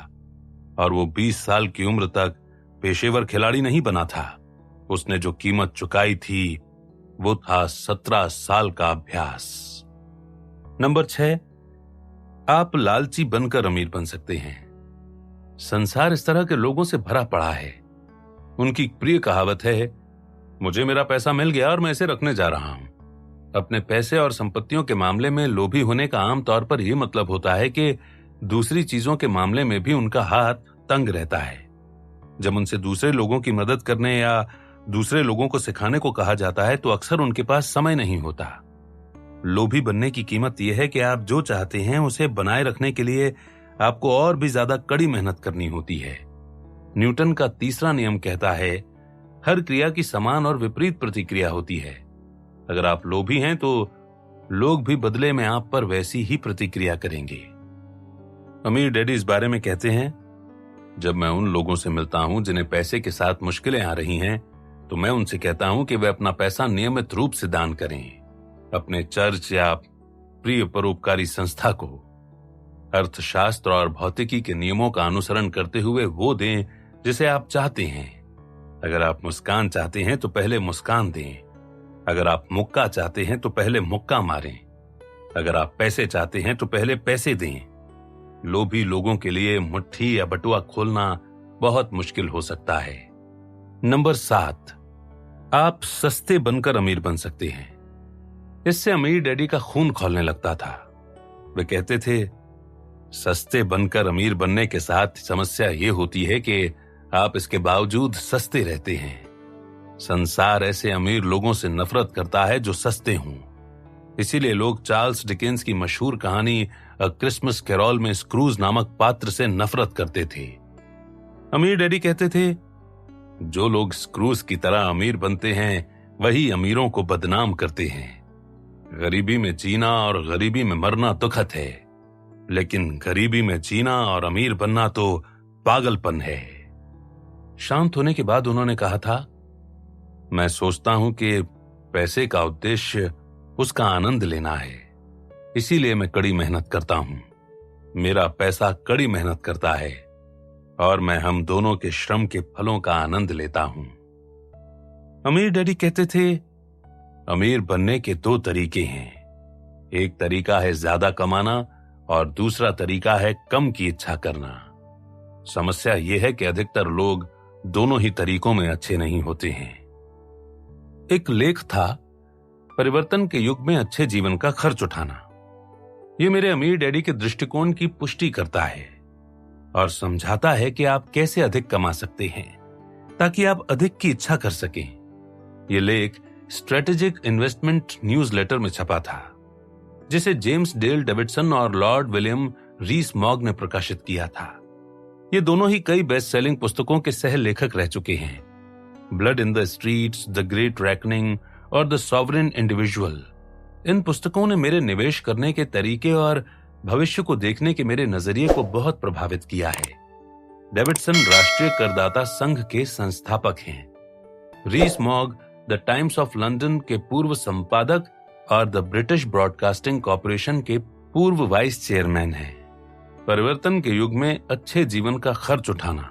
और वो 20 साल की उम्र तक पेशेवर खिलाड़ी नहीं बना था। उसने जो कीमत चुकाई थी वो था 17 साल का अभ्यास। नंबर 6, आप लालची बनकर अमीर बन सकते हैं। संसार इस तरह के लोगों से भरा पड़ा है। उनकी प्रिय कहावत है, मुझे मेरा पैसा मिल गया और मैं इसे रखने जा रहा हूं। अपने पैसे और संपत्तियों के मामले में लोभी होने का आमतौर पर यह मतलब होता है कि दूसरी चीजों के मामले में भी उनका हाथ तंग रहता है। जब उनसे दूसरे लोगों की मदद करने या दूसरे लोगों को सिखाने को कहा जाता है तो अक्सर उनके पास समय नहीं होता। लोभी बनने की कीमत यह है कि आप जो चाहते हैं उसे बनाए रखने के लिए आपको और भी ज्यादा कड़ी मेहनत करनी होती है। न्यूटन का 3रा नियम कहता है, हर क्रिया की समान और विपरीत प्रतिक्रिया होती है। अगर आप लोभी हैं तो लोग भी बदले में आप पर वैसी ही प्रतिक्रिया करेंगे। अमीर डैडी इस बारे में कहते हैं, जब मैं उन लोगों से मिलता हूं जिन्हें पैसे के साथ मुश्किलें आ रही हैं, तो मैं उनसे कहता हूं कि वे अपना पैसा नियमित रूप से दान करें। अपने चर्च या प्रिय परोपकारी संस्था को। अर्थशास्त्र और भौतिकी के नियमों का अनुसरण करते हुए वो दें जिसे आप चाहते हैं। अगर आप मुस्कान चाहते हैं तो पहले मुस्कान दें। अगर आप मुक्का चाहते हैं तो पहले मुक्का मारें। अगर आप पैसे चाहते हैं तो पहले पैसे दें। लोभी लोगों के लिए मुट्ठी या बटुआ खोलना बहुत मुश्किल हो सकता है। नंबर 7, आप सस्ते बनकर अमीर बन सकते हैं। इससे अमीर डैडी का खून खौलने लगता था। वे कहते थे, सस्ते बनकर अमीर बनने के साथ समस्या ये होती है कि आप इसके बावजूद सस्ते रहते हैं। संसार ऐसे अमीर लोगों से नफरत करता है जो सस्ते हों। इसीलिए लोग चार्ल्स डिकेंस की मशहूर कहानी अ क्रिसमस कैरोल में स्क्रूज नामक पात्र से नफरत करते थे। अमीर डैडी कहते थे, जो लोग स्क्रूज की तरह अमीर बनते हैं वही अमीरों को बदनाम करते हैं। गरीबी में जीना और गरीबी में मरना दुखद है, लेकिन गरीबी में जीना और अमीर बनना तो पागलपन है। शांत होने के बाद उन्होंने कहा था, मैं सोचता हूं कि पैसे का उद्देश्य उसका आनंद लेना है, इसीलिए मैं कड़ी मेहनत करता हूं। मेरा पैसा कड़ी मेहनत करता है और मैं हम दोनों के श्रम के फलों का आनंद लेता हूं। अमीर डैडी कहते थे, अमीर बनने के 2 तरीके हैं। एक तरीका है ज्यादा कमाना और दूसरा तरीका है कम की इच्छा करना। समस्या यह है कि अधिकतर लोग दोनों ही तरीकों में अच्छे नहीं होते हैं। एक लेख था, परिवर्तन के युग में अच्छे जीवन का खर्च उठाना। यह मेरे अमीर डैडी के दृष्टिकोण की पुष्टि करता है और समझाता है कि आप कैसे अधिक कमा सकते हैं ताकि आप अधिक की इच्छा कर सकें। यह लेख स्ट्रेटेजिक इन्वेस्टमेंट न्यूज़लेटर में छपा था, जिसे जेम्स डेल डेविडसन और लॉर्ड विलियम रीस मॉग ने प्रकाशित किया था। ये दोनों ही कई बेस्ट सेलिंग पुस्तकों के सह लेखक रह चुके हैं। Blood in the streets, the great reckoning और द सॉवरेन इंडिविजुअल, इन पुस्तकों ने मेरे निवेश करने के तरीके और भविष्य को देखने के मेरे नजरिए को बहुत प्रभावित किया है। डेविडसन राष्ट्रीय करदाता संघ के संस्थापक हैं। Rees Mogg the Times of London के पूर्व संपादक और द ब्रिटिश ब्रॉडकास्टिंग कॉर्पोरेशन के पूर्व वाइस चेयरमैन हैं। परिवर्तन के युग में अच्छे जीवन का खर्च उठाना,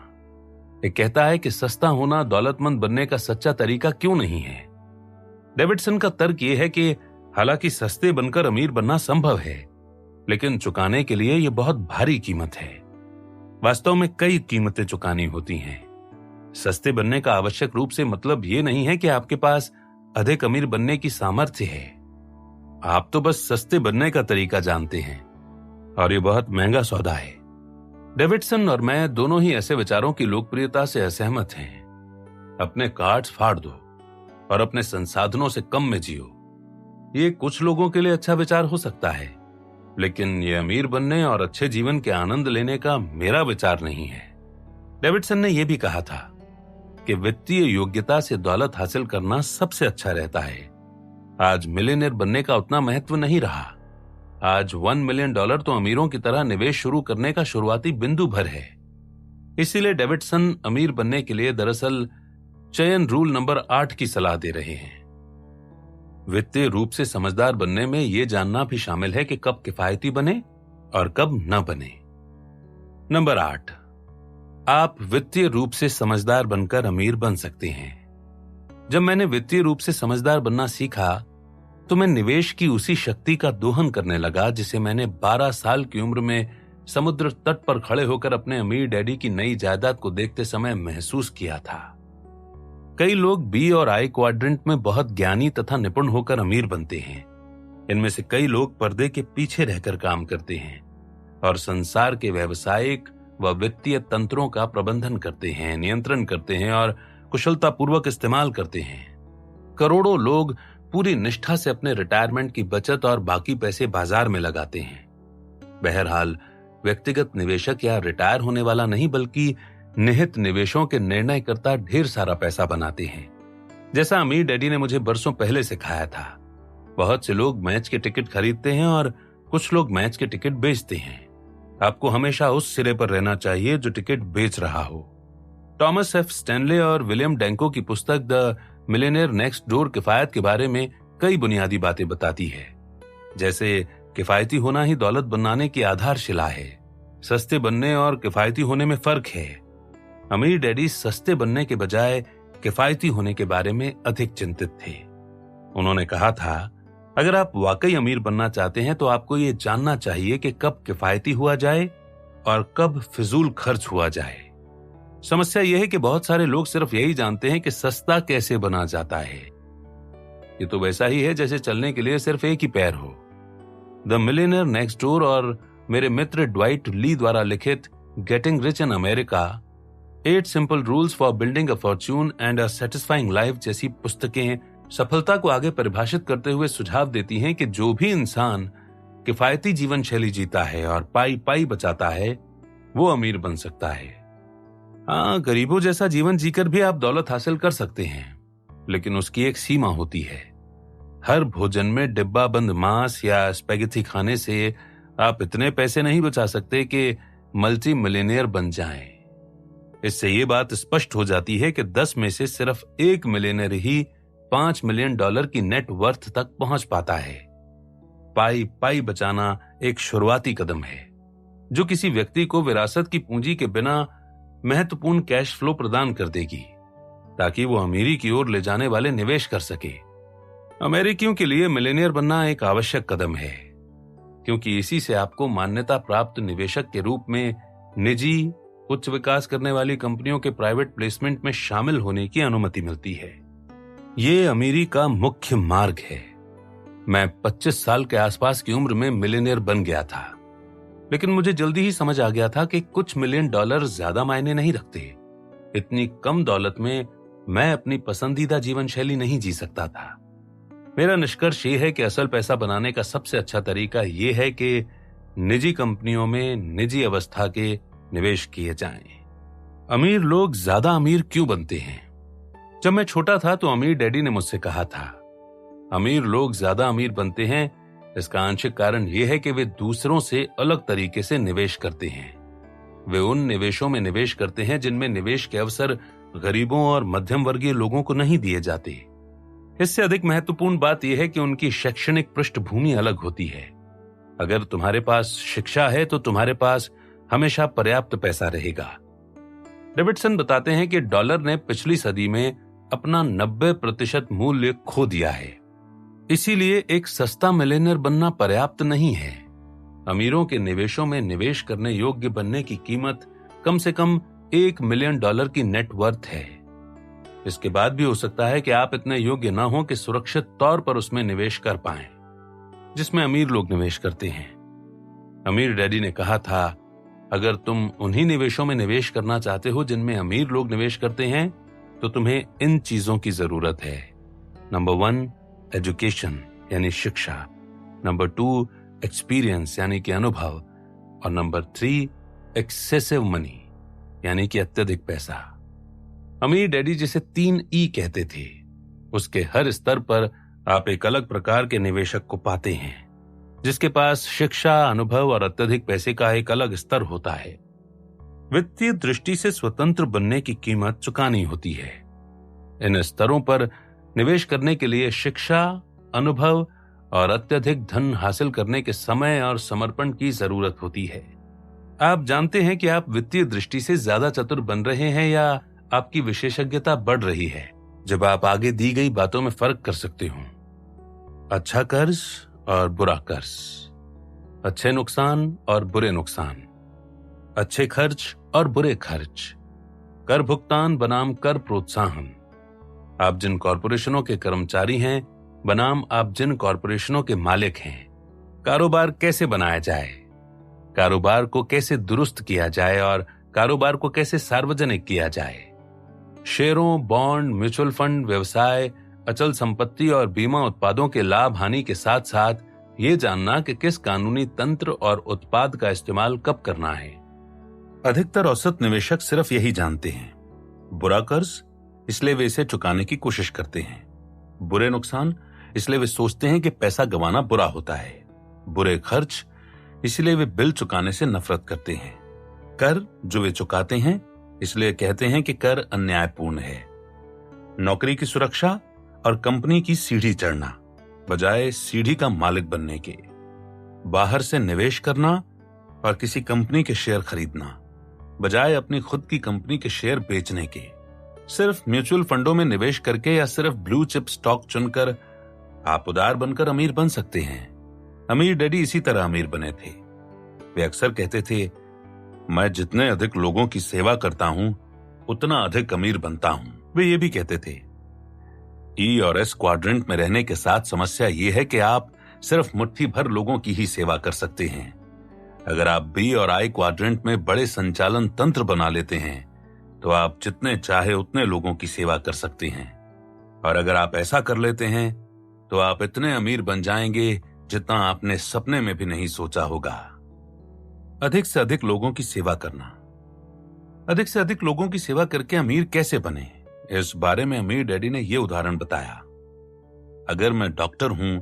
ये कहता है कि सस्ता होना दौलतमंद बनने का सच्चा तरीका क्यों नहीं है। डेविडसन का तर्क यह है कि हालांकि सस्ते बनकर अमीर बनना संभव है, लेकिन चुकाने के लिए यह बहुत भारी कीमत है। वास्तव में कई कीमतें चुकानी होती हैं। सस्ते बनने का आवश्यक रूप से मतलब यह नहीं है कि आपके पास अधिक अमीर बनने की सामर्थ्य है। आप तो बस सस्ते बनने का तरीका जानते हैं, और यह बहुत महंगा सौदा है। डेविडसन और मैं दोनों ही ऐसे विचारों की लोकप्रियता से असहमत हैं। अपने कार्ड्स फाड़ दो और अपने संसाधनों से कम में जियो। ये कुछ लोगों के लिए अच्छा विचार हो सकता है, लेकिन ये अमीर बनने और अच्छे जीवन के आनंद लेने का मेरा विचार नहीं है। डेविडसन ने यह भी कहा था कि वित्तीय योग्यता से दौलत हासिल करना सबसे अच्छा रहता है। आज मिलियनेयर बनने का उतना महत्व नहीं रहा। आज $1 मिलियन तो अमीरों की तरह निवेश शुरू करने का शुरुआती बिंदु भर है। इसीलिए डेविडसन अमीर बनने के लिए दरअसल चयन रूल नंबर 8 की सलाह दे रहे हैं। वित्तीय रूप से समझदार बनने में यह जानना भी शामिल है कि कब किफायती बने और कब न बने। नंबर 8, आप वित्तीय रूप से समझदार बनकर अमीर बन सकते हैं। जब मैंने वित्तीय रूप से समझदार बनना सीखा तो मैं निवेश की उसी शक्ति का दोहन करने लगा जिसे मैंने 12 साल की उम्र में समुद्र तट पर खड़े होकर अपने अमीर डैडी की नई जायदाद को देखते समय महसूस किया था। कई लोग बी और आई क्वाड्रेंट में बहुत ज्ञानी तथा निपुण होकर अमीर बनते हैं। इनमें से कई लोग पर्दे के पीछे रहकर काम करते हैं और संसार के व्यावसायिक व वित्तीय तंत्रों का प्रबंधन करते हैं, नियंत्रण करते हैं और कुशलतापूर्वक इस्तेमाल करते हैं। करोड़ों लोग पूरी निष्ठा से अपने रिटायरमेंट की बचत और बाकी पैसे बाजार में लगाते हैं। बहरहाल व्यक्तिगत निवेशक या रिटायर होने वाला नहीं बल्कि निहित निवेशों के निर्णयकर्ता ढेर सारा पैसा बनाते हैं। जैसा अमीर डैडी ने मुझे बरसों पहले सिखाया था। बहुत से लोग मैच के टिकट खरीदते हैं और कुछ लोग मैच के टिकट बेचते हैं। आपको हमेशा उस सिरे पर रहना चाहिए जो टिकट बेच रहा हो। टॉमस एफ स्टैनले और विलियम डैंको की पुस्तक द मिलियनेयर नेक्स्ट डोर किफायत के बारे में कई बुनियादी बातें बताती है। जैसे किफायती होना ही दौलत बनाने की आधारशिला है। सस्ते बनने और किफायती होने में फर्क है। अमीर डैडी सस्ते बनने के बजाय किफायती होने के बारे में अधिक चिंतित थे। उन्होंने कहा था, अगर आप वाकई अमीर बनना चाहते हैं तो आपको ये जानना चाहिए कि कब किफायती हुआ जाए और कब फिजूल खर्च हुआ जाए। समस्या यह है कि बहुत सारे लोग सिर्फ यही जानते हैं कि सस्ता कैसे बना जाता है। ये तो वैसा ही है जैसे चलने के लिए सिर्फ एक ही पैर हो। द मिलियनेयर नेक्स्ट डोर और मेरे मित्र ड्वाइट ली द्वारा लिखित getting rich in America, 8 simple rules for building a Fortune and a satisfying life जैसी पुस्तकें सफलता को आगे परिभाषित करते हुए सुझाव देती हैं कि जो भी इंसान किफायती जीवन शैली जीता है और पाई पाई बचाता है वो अमीर बन सकता है। हाँ, गरीबों जैसा जीवन जीकर भी आप दौलत हासिल कर सकते हैं, लेकिन उसकी एक सीमा होती है। हर भोजन में डिब्बा बंद मांस या स्पैगेटी खाने से आप इतने पैसे नहीं बचा सकते कि मल्टी मिलियनेयर बन जाएं। इससे ये बात स्पष्ट हो जाती है कि 10 में से सिर्फ 1 मिलियनेयर ही $5 मिलियन की नेट वर्थ तक पहुंच पाता है। पाई पाई बचाना एक शुरुआती कदम है जो किसी व्यक्ति को विरासत की पूंजी के बिना महत्वपूर्ण कैश फ्लो प्रदान कर देगी ताकि वो अमीरी की ओर ले जाने वाले निवेश कर सके। अमेरिकियों के लिए मिलियनेयर बनना एक आवश्यक कदम है क्योंकि इसी से आपको मान्यता प्राप्त निवेशक के रूप में निजी उच्च विकास करने वाली कंपनियों के प्राइवेट प्लेसमेंट में शामिल होने की अनुमति मिलती है। ये अमीरी का मुख्य मार्ग है। मैं 25 साल के आसपास की उम्र में मिलियनेयर बन गया था, लेकिन मुझे जल्दी ही समझ आ गया था कि कुछ $1 मिलियन ज्यादा मायने नहीं रखते। इतनी कम दौलत में मैं अपनी पसंदीदा जीवन शैली नहीं जी सकता था। मेरा निष्कर्ष ये है कि असल पैसा बनाने का सबसे अच्छा तरीका ये है कि निजी कंपनियों में निजी अवस्था के निवेश किए जाएं। अमीर लोग ज्यादा अमीर क्यों बनते हैं? जब मैं छोटा था तो अमीर डैडी ने मुझसे कहा था, अमीर लोग ज्यादा अमीर बनते हैं इसका आंशिक कारण यह है कि वे दूसरों से अलग तरीके से निवेश करते हैं। वे उन निवेशों में निवेश करते हैं जिनमें निवेश के अवसर गरीबों और मध्यम वर्गीय लोगों को नहीं दिए जाते। इससे अधिक महत्वपूर्ण बात यह है कि उनकी शैक्षणिक पृष्ठभूमि अलग होती है। अगर तुम्हारे पास शिक्षा है तो तुम्हारे पास हमेशा पर्याप्त पैसा रहेगा। डेविडसन बताते हैं कि डॉलर ने पिछली सदी में अपना 90% मूल्य खो दिया है। इसीलिए एक सस्ता मिलियनियर बनना पर्याप्त नहीं है। अमीरों के निवेशों में निवेश करने योग्य बनने की कीमत कम से कम $1 मिलियन की नेटवर्थ है। इसके बाद भी हो सकता है कि आप इतने योग्य ना हो कि सुरक्षित तौर पर उसमें निवेश कर पाएं, जिसमें अमीर लोग निवेश करते हैं। अमीर डैडी ने कहा था, अगर तुम उन्हीं निवेशों में निवेश करना चाहते हो जिनमें अमीर लोग निवेश करते हैं, तो तुम्हें इन चीजों की जरूरत है। नंबर 1 एजुकेशन यानी शिक्षा, नंबर 2 एक्सपीरियंस यानी कि अनुभव, और नंबर 3 एक्सेसिव मनी यानी कि अत्यधिक पैसा। अमीर डैडी जिसे 3 ई कहते थे, उसके हर स्तर पर आप एक अलग प्रकार के निवेशक को पाते हैं, जिसके पास शिक्षा, अनुभव और अत्यधिक पैसे का एक अलग स्तर होता है। वित्तीय दृष्टि से स्वतंत्र बनने की कीमत चुकानी होती है। इन स्तरों पर निवेश करने के लिए शिक्षा, अनुभव और अत्यधिक धन हासिल करने के समय और समर्पण की जरूरत होती है। आप जानते हैं कि आप वित्तीय दृष्टि से ज्यादा चतुर बन रहे हैं या आपकी विशेषज्ञता बढ़ रही है जब आप आगे दी गई बातों में फर्क कर सकते हो। अच्छा कर्ज और बुरा कर्ज, अच्छे नुकसान और बुरे नुकसान, अच्छे खर्च और बुरे खर्च, कर भुगतान बनाम कर प्रोत्साहन। आप जिन कॉरपोरेशनों के कर्मचारी हैं बनाम आप जिन कॉरपोरेशनों के मालिक हैं। कारोबार कैसे बनाया जाए, कारोबार को कैसे दुरुस्त किया जाए और कारोबार को कैसे सार्वजनिक किया जाए। शेयरों, बॉन्ड, म्यूचुअल फंड, व्यवसाय, अचल संपत्ति और बीमा उत्पादों के लाभ हानि के साथ साथ ये जानना कि किस कानूनी तंत्र और उत्पाद का इस्तेमाल कब करना है। अधिकतर औसत निवेशक सिर्फ यही जानते हैं। बुरा कर्ज, इसलिए वे इसे चुकाने की कोशिश करते हैं। बुरे नुकसान, इसलिए वे सोचते हैं कि पैसा गंवाना बुरा होता है। बुरे खर्च, इसलिए वे बिल चुकाने से नफरत करते हैं। कर जो वे चुकाते हैं, इसलिए कहते हैं कि कर अन्यायपूर्ण है। नौकरी की सुरक्षा और कंपनी की सीढ़ी चढ़ना बजाय सीढ़ी का मालिक बनने के। बाहर से निवेश करना और किसी कंपनी के शेयर खरीदना बजाय अपनी खुद की कंपनी के शेयर बेचने के। सिर्फ म्यूचुअल फंडों में निवेश करके या सिर्फ ब्लू चिप स्टॉक चुनकर आप उदार बनकर अमीर बन सकते हैं। अमीर डैडी इसी तरह अमीर बने थे। वे अक्सर कहते थे, मैं जितने अधिक लोगों की सेवा करता हूं उतना अधिक अमीर बनता हूं। वे ये भी कहते थे, ई और एस क्वाड्रेंट में रहने के साथ समस्या ये है कि आप सिर्फ मुट्ठी भर लोगों की ही सेवा कर सकते हैं। अगर आप बी और आई क्वाड्रेंट में बड़े संचालन तंत्र बना लेते हैं तो आप जितने चाहे उतने लोगों की सेवा कर सकते हैं, और अगर आप ऐसा कर लेते हैं तो आप इतने अमीर बन जाएंगे जितना आपने सपने में भी नहीं सोचा होगा। अधिक से अधिक लोगों की सेवा करना। अधिक से अधिक लोगों की सेवा करके अमीर कैसे बने, इस बारे में अमीर डैडी ने यह उदाहरण बताया। अगर मैं डॉक्टर हूं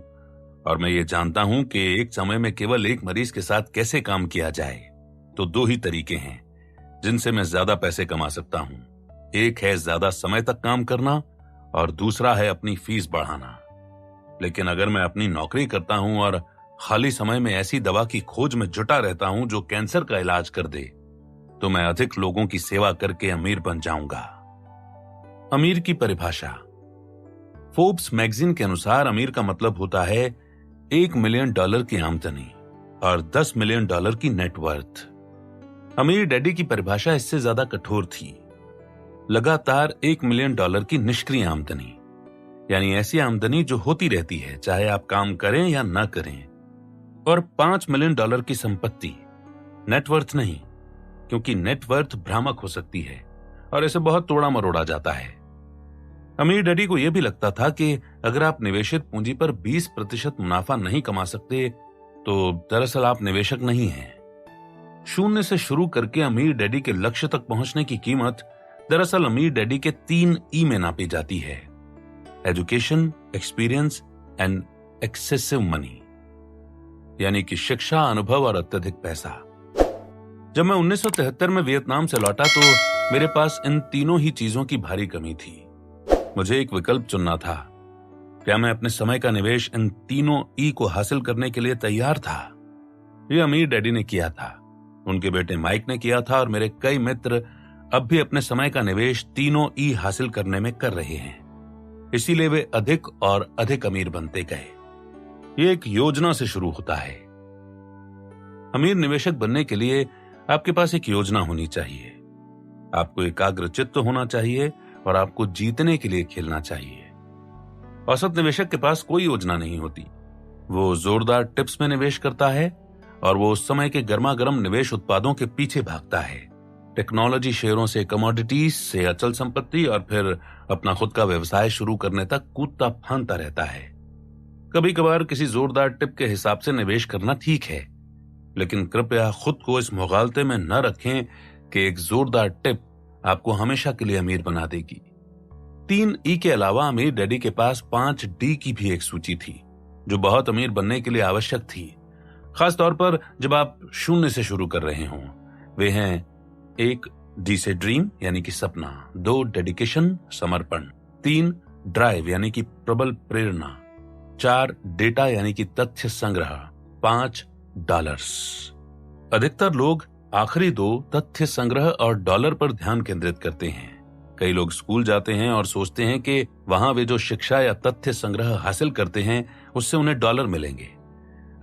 और मैं ये जानता हूं कि एक समय में केवल एक मरीज के साथ कैसे काम किया जाए, तो 2 ही तरीके हैं जिनसे मैं ज्यादा पैसे कमा सकता हूं। एक है ज्यादा समय तक काम करना और दूसरा है अपनी फीस बढ़ाना। लेकिन अगर मैं अपनी नौकरी करता हूं और खाली समय में ऐसी दवा की खोज में जुटा रहता हूं जो कैंसर का इलाज कर दे, तो मैं अधिक लोगों की सेवा करके अमीर बन जाऊंगा। अमीर की परिभाषा। फोर्ब्स मैगजीन के अनुसार अमीर का मतलब होता है $1 मिलियन की आमदनी और $10 मिलियन की नेटवर्थ। अमीर डैडी की परिभाषा इससे ज्यादा कठोर थी। लगातार $1 मिलियन की निष्क्रिय आमदनी, यानी ऐसी आमदनी जो होती रहती है चाहे आप काम करें या ना करें, और $5 मिलियन की संपत्ति। नेटवर्थ नहीं, क्योंकि नेटवर्थ भ्रामक हो सकती है और इसे बहुत तोड़ा मरोड़ा जाता है। अमीर डैडी को यह भी लगता था कि अगर आप निवेशित पूंजी पर 20% मुनाफा नहीं कमा सकते तो दरअसल आप निवेशक नहीं हैं। शून्य से शुरू करके अमीर डैडी के लक्ष्य तक पहुंचने की कीमत दरअसल अमीर डैडी के 3 ई में नापी जाती है: education, experience and excessive money. यानी कि शिक्षा, अनुभव और अत्यधिक पैसा। जब मैं 1973 में वियतनाम से लौटा तो मेरे पास इन तीनों ही चीजों की भारी कमी थी। मुझे एक विकल्प चुनना था। क्या मैं अपने समय का निवेश इन तीनों ई को हासिल करने के लिए तैयार था? ये अमीर डैडी ने किया था, उनके बेटे माइक ने किया था और मेरे कई मित्र अब भी अपने समय का निवेश तीनों ई हासिल करने में कर रहे हैं। इसीलिए वे अधिक और अधिक अमीर बनते गए। ये एक योजना से शुरू होता है। अमीर निवेशक बनने के लिए आपके पास एक योजना होनी चाहिए। आपको एकाग्रचित्त होना चाहिए और आपको जीतने के लिए खेलना चाहिए। औसत निवेशक के पास कोई योजना नहीं होती। वो जोरदार टिप्स में निवेश करता है और वो उस समय के गर्मागर्म निवेश उत्पादों के पीछे भागता है। टेक्नोलॉजी शेयरों से कमोडिटीज से अचल संपत्ति और फिर अपना खुद का व्यवसाय शुरू करने तक कूदता फांदता रहता है। कभी कभार किसी जोरदार टिप के हिसाब से निवेश करना ठीक है, लेकिन कृपया खुद को इस मुगालते में न रखें कि एक जोरदार टिप आपको हमेशा के लिए अमीर बना देगी। 3 ई के अलावा अमीर डैडी के पास 5 डी की भी एक सूची थी, जो बहुत अमीर बनने के लिए आवश्यक थी, खासतौर पर जब आप शून्य से शुरू कर रहे हों। वे हैं 1 डी से ड्रीम यानी कि सपना, 2 डेडिकेशन समर्पण, 3 ड्राइव यानी कि प्रबल प्रेरणा, 4 डेटा यानी कि तथ्य संग्रह, 5 डॉलर्स। अधिकतर लोग आखिरी 2 तथ्य संग्रह और डॉलर पर ध्यान केंद्रित करते हैं। कई लोग स्कूल जाते हैं और सोचते हैं कि वहां वे जो शिक्षा या तथ्य संग्रह हासिल करते हैं उससे उन्हें डॉलर मिलेंगे।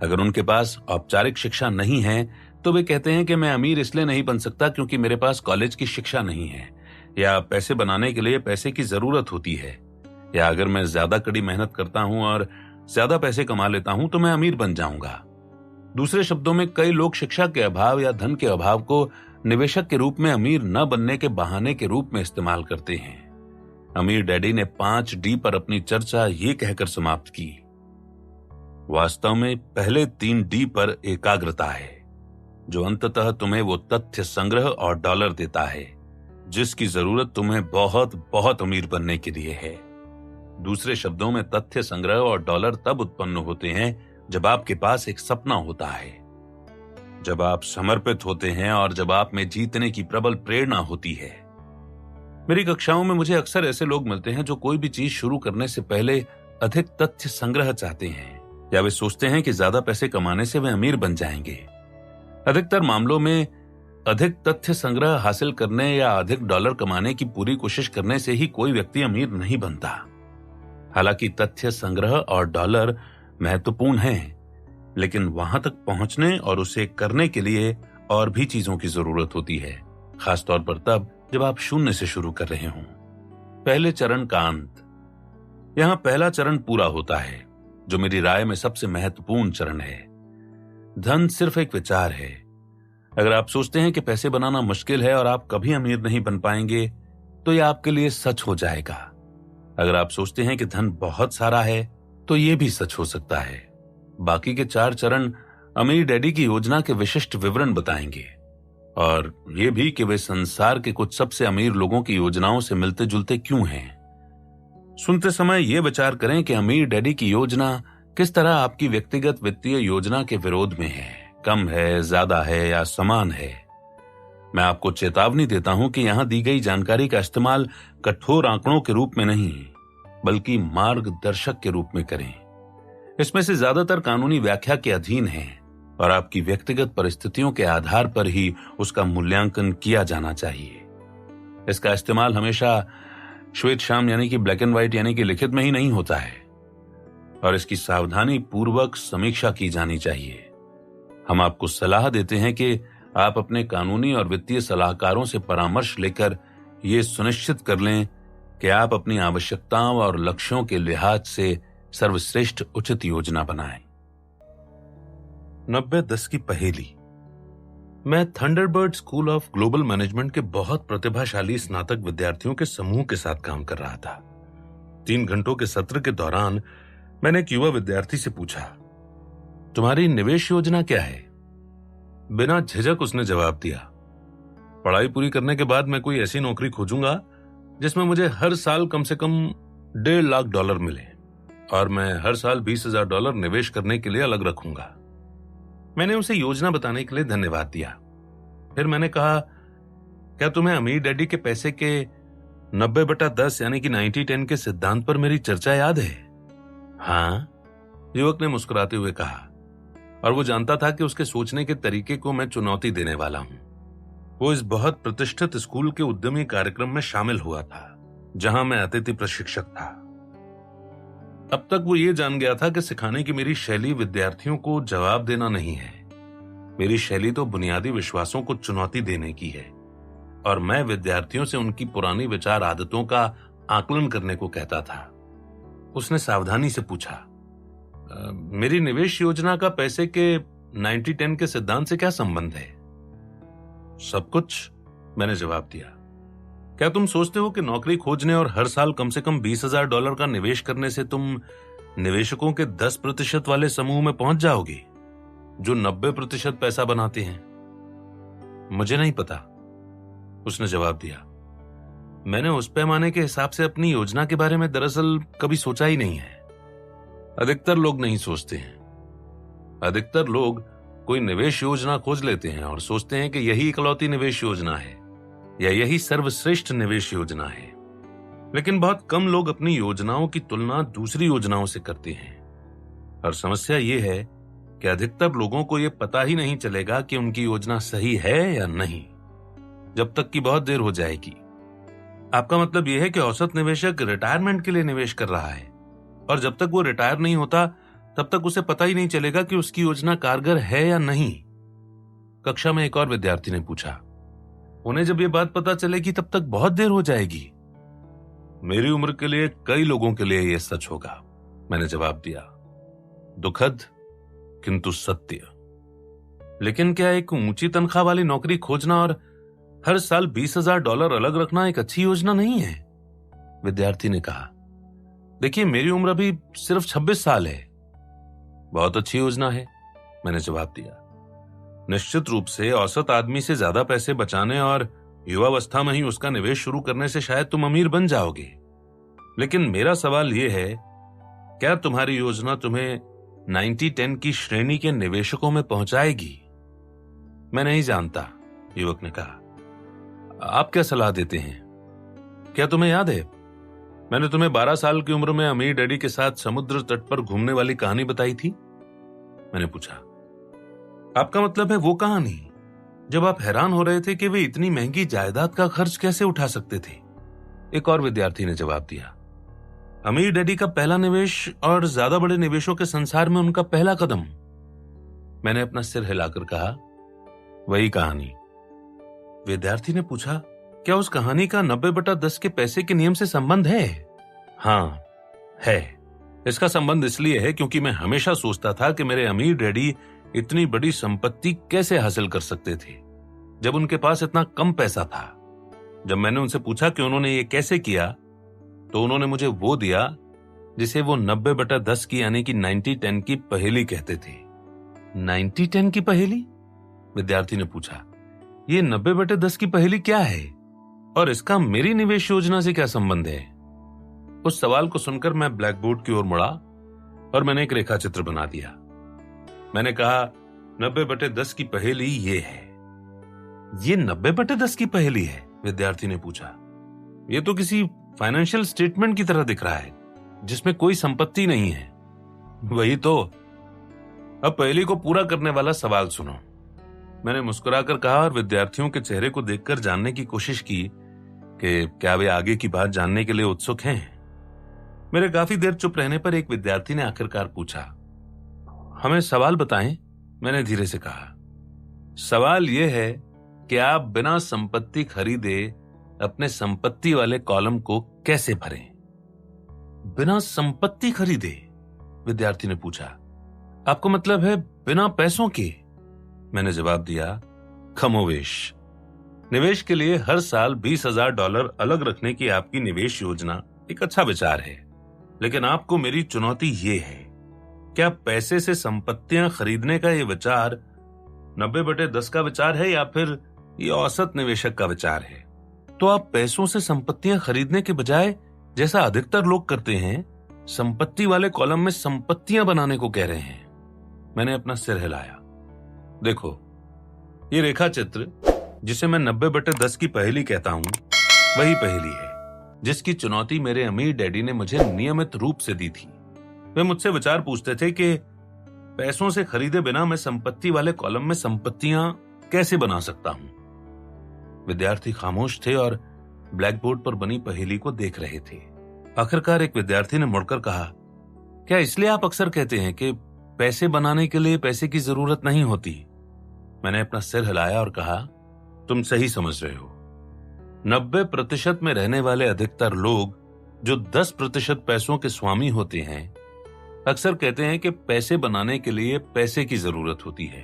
अगर उनके पास औपचारिक शिक्षा नहीं है तो वे कहते हैं कि मैं अमीर इसलिए नहीं बन सकता क्योंकि मेरे पास कॉलेज की शिक्षा नहीं है, या पैसे बनाने के लिए पैसे की जरूरत होती है, या अगर मैं ज्यादा कड़ी मेहनत करता हूं और ज्यादा पैसे कमा लेता हूं तो मैं अमीर बन जाऊंगा। दूसरे शब्दों में, कई लोग शिक्षा के अभाव या धन के अभाव को निवेशक के रूप में अमीर न बनने के बहाने के रूप में इस्तेमाल करते हैं। अमीर डैडी ने 5 डी पर अपनी चर्चा ये कहकर समाप्त की, वास्तव में पहले 3 डी पर एकाग्रता है, जो अंततः तुम्हें वो तथ्य संग्रह और डॉलर देता है जिसकी जरूरत तुम्हें बहुत बहुत अमीर बनने के लिए है। दूसरे शब्दों में, तथ्य संग्रह और डॉलर तब उत्पन्न होते हैं जब आपके पास एक सपना होता है, जब आप समर्पित होते हैं और जब आप में जीतने की प्रबल प्रेरणा होती है। मेरी कक्षाओं में मुझे अक्सर ऐसे लोग मिलते हैं जो कोई भी चीज शुरू करने से पहले अधिक तथ्य संग्रह चाहते हैं, या वे सोचते हैं कि ज्यादा पैसे कमाने से वे अमीर बन जाएंगे। अधिकतर मामलों में अधिक तथ्य संग्रह हासिल करने या अधिक डॉलर कमाने की पूरी कोशिश करने से ही कोई व्यक्ति अमीर नहीं बनता। हालांकि तथ्य संग्रह और डॉलर महत्वपूर्ण हैं, लेकिन वहां तक पहुंचने और उसे करने के लिए और भी चीजों की जरूरत होती है, खासतौर पर तब जब आप शून्य से शुरू कर रहे हों। पहले चरण का अंत। यहां पहला चरण पूरा होता है, जो मेरी राय में सबसे महत्वपूर्ण चरण है। धन सिर्फ एक विचार है। अगर आप सोचते हैं कि पैसे बनाना मुश्किल है और आप कभी अमीर नहीं बन पाएंगे, तो यह आपके लिए सच हो जाएगा। अगर आप सोचते हैं कि धन बहुत सारा है, तो यह भी सच हो सकता है। बाकी के 4 चरण अमीर डैडी की योजना के विशिष्ट विवरण बताएंगे, और यह भी कि वे संसार के कुछ सबसे अमीर लोगों की योजनाओं से मिलते जुलते क्यों हैं। सुनते समय यह विचार करें कि अमीर डैडी की योजना किस तरह आपकी व्यक्तिगत वित्तीय योजना के विरोध में है, कम है, ज्यादा है या समान है। मैं आपको चेतावनी देता हूं कि यहां दी गई जानकारी का इस्तेमाल कठोर आंकड़ों के रूप में नहीं, बल्कि मार्गदर्शक के रूप में करें। इसमें से ज्यादातर कानूनी व्याख्या के अधीन है और आपकी व्यक्तिगत परिस्थितियों के आधार पर ही उसका मूल्यांकन किया जाना चाहिए। इसका इस्तेमाल हमेशा श्वेत शाम यानी कि ब्लैक एंड व्हाइट यानी कि लिखित में ही नहीं होता है, और इसकी सावधानी पूर्वक समीक्षा की जानी चाहिए। हम आपको सलाह देते हैं कि आप अपने कानूनी और वित्तीय सलाहकारों से परामर्श लेकर यह सुनिश्चित कर लें कि आप अपनी आवश्यकताओं और लक्ष्यों के लिहाज से सर्वश्रेष्ठ उचित योजना बनाएं। 90-10 की पहेली। मैं Thunderbird school of global management के बहुत प्रतिभाशाली स्नातक विद्यार्थियों के समूह के साथ काम कर रहा था। 3 घंटों के सत्र के दौरान मैंने एक युवा विद्यार्थी से पूछा, तुम्हारी निवेश योजना क्या है? बिना झिझक उसने जवाब दिया, पढ़ाई पूरी करने के बाद मैं कोई ऐसी नौकरी खोजूंगा जिसमें मुझे हर साल कम से कम $1.5 लाख मिले, और मैं हर साल $20,000 निवेश करने के लिए अलग रखूंगा। मैंने उसे योजना बताने के लिए धन्यवाद दिया। फिर मैंने कहा, क्या तुम्हें अमीर डैडी के पैसे के 90/10 यानी कि 90-10 के सिद्धांत पर मेरी चर्चा याद है? हाँ, युवक ने मुस्कुराते हुए कहा, और वो जानता था कि उसके सोचने के तरीके को मैं चुनौती देने वाला हूं। वो इस बहुत प्रतिष्ठित स्कूल के उद्यमी कार्यक्रम में शामिल हुआ था, जहां मैं अतिथि प्रशिक्षक था। अब तक वो ये जान गया था कि सिखाने की मेरी शैली विद्यार्थियों को जवाब देना नहीं है। मेरी शैली तो बुनियादी विश्वासों को चुनौती देने की है, और मैं विद्यार्थियों से उनकी पुरानी विचार आदतों का आकलन करने को कहता था। उसने सावधानी से पूछा, मेरी निवेश योजना का पैसे के 90-10 के सिद्धांत से क्या संबंध है? सब कुछ, मैंने जवाब दिया। क्या तुम सोचते हो कि नौकरी खोजने और हर साल कम से कम $20,000 का निवेश करने से तुम निवेशकों के 10% वाले समूह में पहुंच जाओगे, जो 90% पैसा बनाते हैं? मुझे नहीं पता, उसने जवाब दिया। मैंने उस पैमाने के हिसाब से अपनी योजना के बारे में दरअसल कभी सोचा ही नहीं है। अधिकतर लोग नहीं सोचते हैं। अधिकतर लोग कोई निवेश योजना खोज लेते हैं और सोचते हैं कि यही इकलौती निवेश योजना है या यही सर्वश्रेष्ठ निवेश योजना है। लेकिन बहुत कम लोग अपनी योजनाओं की तुलना दूसरी योजनाओं से करते हैं। और समस्या यह है कि अधिकतर लोगों को यह पता ही नहीं चलेगा कि उनकी योजना सही है या नहीं, जब तक कि बहुत देर हो जाएगी। आपका मतलब यह है कि औसत निवेशक रिटायरमेंट के लिए निवेश कर रहा है, और जब तक वो रिटायर नहीं होता तब तक उसे पता ही नहीं चलेगा कि उसकी योजना कारगर है या नहीं? कक्षा में एक और विद्यार्थी ने पूछा। उन्हें जब ये बात पता चलेगी तब तक बहुत देर हो जाएगी। मेरी उम्र के लिए कई लोगों के लिए यह सच होगा, मैंने जवाब दिया। दुखद किंतु सत्य। लेकिन क्या एक ऊंची तनख्वाह वाली नौकरी खोजना और हर साल $20,000 अलग रखना एक अच्छी योजना नहीं है? विद्यार्थी ने कहा, देखिए, मेरी उम्र अभी सिर्फ 26 साल है। बहुत अच्छी योजना है, मैंने जवाब दिया। निश्चित रूप से औसत आदमी से ज्यादा पैसे बचाने और युवावस्था में ही उसका निवेश शुरू करने से शायद तुम अमीर बन जाओगे। लेकिन मेरा सवाल यह है, क्या तुम्हारी योजना तुम्हें 90-10 की श्रेणी के निवेशकों में पहुंचाएगी? मैं नहीं जानता, युवक ने कहा। आप क्या सलाह देते हैं? क्या तुम्हें याद है, मैंने तुम्हें 12 साल की उम्र में अमीर डैडी के साथ समुद्र तट पर घूमने वाली कहानी बताई थी? मैंने पूछा। आपका मतलब है वो कहानी जब आप हैरान हो रहे थे कि वे इतनी महंगी जायदाद का खर्च कैसे उठा सकते थे? एक और विद्यार्थी ने जवाब दिया। अमीर डैडी का पहला निवेश और ज्यादा बड़े निवेशों के संसार में उनका पहला कदम। मैंने अपना सिर हिलाकर कहा, वही कहानी। विद्यार्थी ने पूछा, क्या उस कहानी का 90/10 के पैसे के नियम से संबंध है? हाँ, है। इसका संबंध इसलिए है क्योंकि मैं हमेशा सोचता था कि मेरे अमीर डैडी इतनी बड़ी संपत्ति कैसे हासिल कर सकते थे जब उनके पास इतना कम पैसा था। जब मैंने उनसे पूछा कि उन्होंने ये कैसे किया, तो उन्होंने मुझे वो दिया जिसे वो 90/10 की यानी कि 90-10 की पहेली कहते थे। 90-10 की पहेली? विद्यार्थी ने पूछा। ये 90/10 की पहेली क्या है और इसका मेरी निवेश योजना से क्या संबंध है? उस सवाल को सुनकर मैं ब्लैक बोर्ड की ओर मुड़ा और मैंने एक रेखा चित्र बना दिया। मैंने कहा, 90/10 की पहेली ये है। ये 90/10 की पहेली है? विद्यार्थी ने पूछा। ये तो किसी फाइनेंशियल स्टेटमेंट की तरह दिख रहा है जिसमें कोई संपत्ति नहीं है। वही तो। अब पहेली को पूरा करने वाला सवाल सुनो, मैंने मुस्कुराकर कहा और विद्यार्थियों के चेहरे को देखकर जानने की कोशिश की कि क्या वे आगे की बात जानने के लिए उत्सुक हैं। मेरे काफी देर चुप रहने पर एक विद्यार्थी ने आखिरकार पूछा, हमें सवाल बताएं, मैंने धीरे से कहा। सवाल यह है कि आप बिना संपत्ति खरीदे अपने संपत्ति वाले कॉलम को कैसे भरें? बिना संपत्ति खरीदे? विद्यार्थी ने पूछा। आपको मतलब है बिना पैसों के? मैंने जवाब दिया, कमोवेश। निवेश के लिए हर साल $20,000 अलग रखने की आपकी निवेश योजना एक अच्छा विचार है, लेकिन आपको मेरी चुनौती ये है, क्या पैसे से संपत्तियां खरीदने का ये विचार 90/10 का विचार है या फिर ये औसत निवेशक का विचार है? तो आप पैसों से संपत्तियां खरीदने के बजाय, जैसा अधिकतर लोग करते हैं, संपत्ति वाले कॉलम में संपत्तियां बनाने को कह रहे हैं। मैंने अपना सिर हिलाया। देखो, ये रेखा चित्र जिसे मैं 90/10 की पहेली कहता हूं, वही पहेली है जिसकी चुनौती मेरे अमीर डैडी ने मुझे नियमित रूप से दी थी। वे मुझसे विचार पूछते थे कि पैसों से खरीदे बिना मैं संपत्ति वाले कॉलम में संपत्तियां कैसे बना सकता हूं। विद्यार्थी खामोश थे और ब्लैक बोर्ड पर बनी पहेली को देख रहे थे। आखिरकार एक विद्यार्थी ने मुड़कर कहा, क्या इसलिए आप अक्सर कहते हैं कि पैसे बनाने के लिए पैसे की जरूरत नहीं होती? मैंने अपना सिर हिलाया और कहा, तुम सही समझ रहे हो। 90% में रहने वाले अधिकतर लोग जो 10% पैसों के स्वामी होते हैं, अक्सर कहते हैं कि पैसे बनाने के लिए पैसे की जरूरत होती है।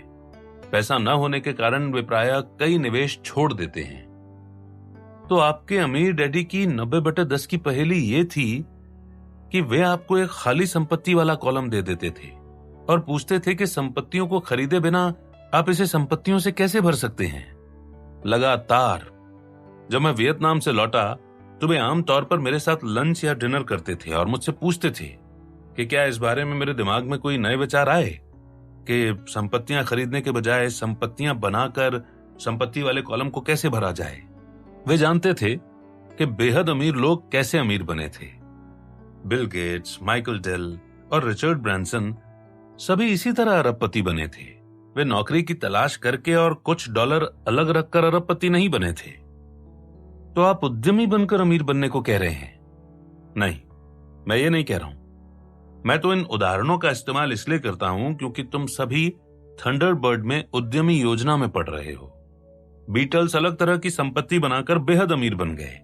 पैसा न होने के कारण वे प्रायः कई निवेश छोड़ देते हैं। तो आपके अमीर डैडी की 90/10 की पहेली ये थी कि वे आपको एक खाली संपत्ति वाला कॉलम दे देते थे और पूछते थे कि संपत्तियों को खरीदे बिना आप इसे संपत्तियों से कैसे भर सकते हैं। लगातार जब मैं वियतनाम से लौटा तो वे आमतौर पर मेरे साथ लंच या डिनर करते थे और मुझसे पूछते थे कि क्या इस बारे में मेरे दिमाग में कोई नए विचार आए कि संपत्तियां खरीदने के बजाय संपत्तियां बनाकर संपत्ति वाले कॉलम को कैसे भरा जाए। वे जानते थे कि बेहद अमीर लोग कैसे अमीर बने थे। बिल गेट्स, माइकल डेल और रिचर्ड ब्रांसन सभी इसी तरह अरबपति बने थे। वे नौकरी की तलाश करके और कुछ डॉलर अलग रखकर अरबपति नहीं बने थे। तो आप उद्यमी बनकर अमीर बनने को कह रहे हैं? नहीं, मैं ये नहीं कह रहा हूं। मैं तो इन उदाहरणों का इस्तेमाल इसलिए करता हूं क्योंकि तुम सभी थंडरबर्ड में उद्यमी योजना में पढ़ रहे हो। बीटल्स अलग तरह की संपत्ति बनाकर बेहद अमीर बन गए,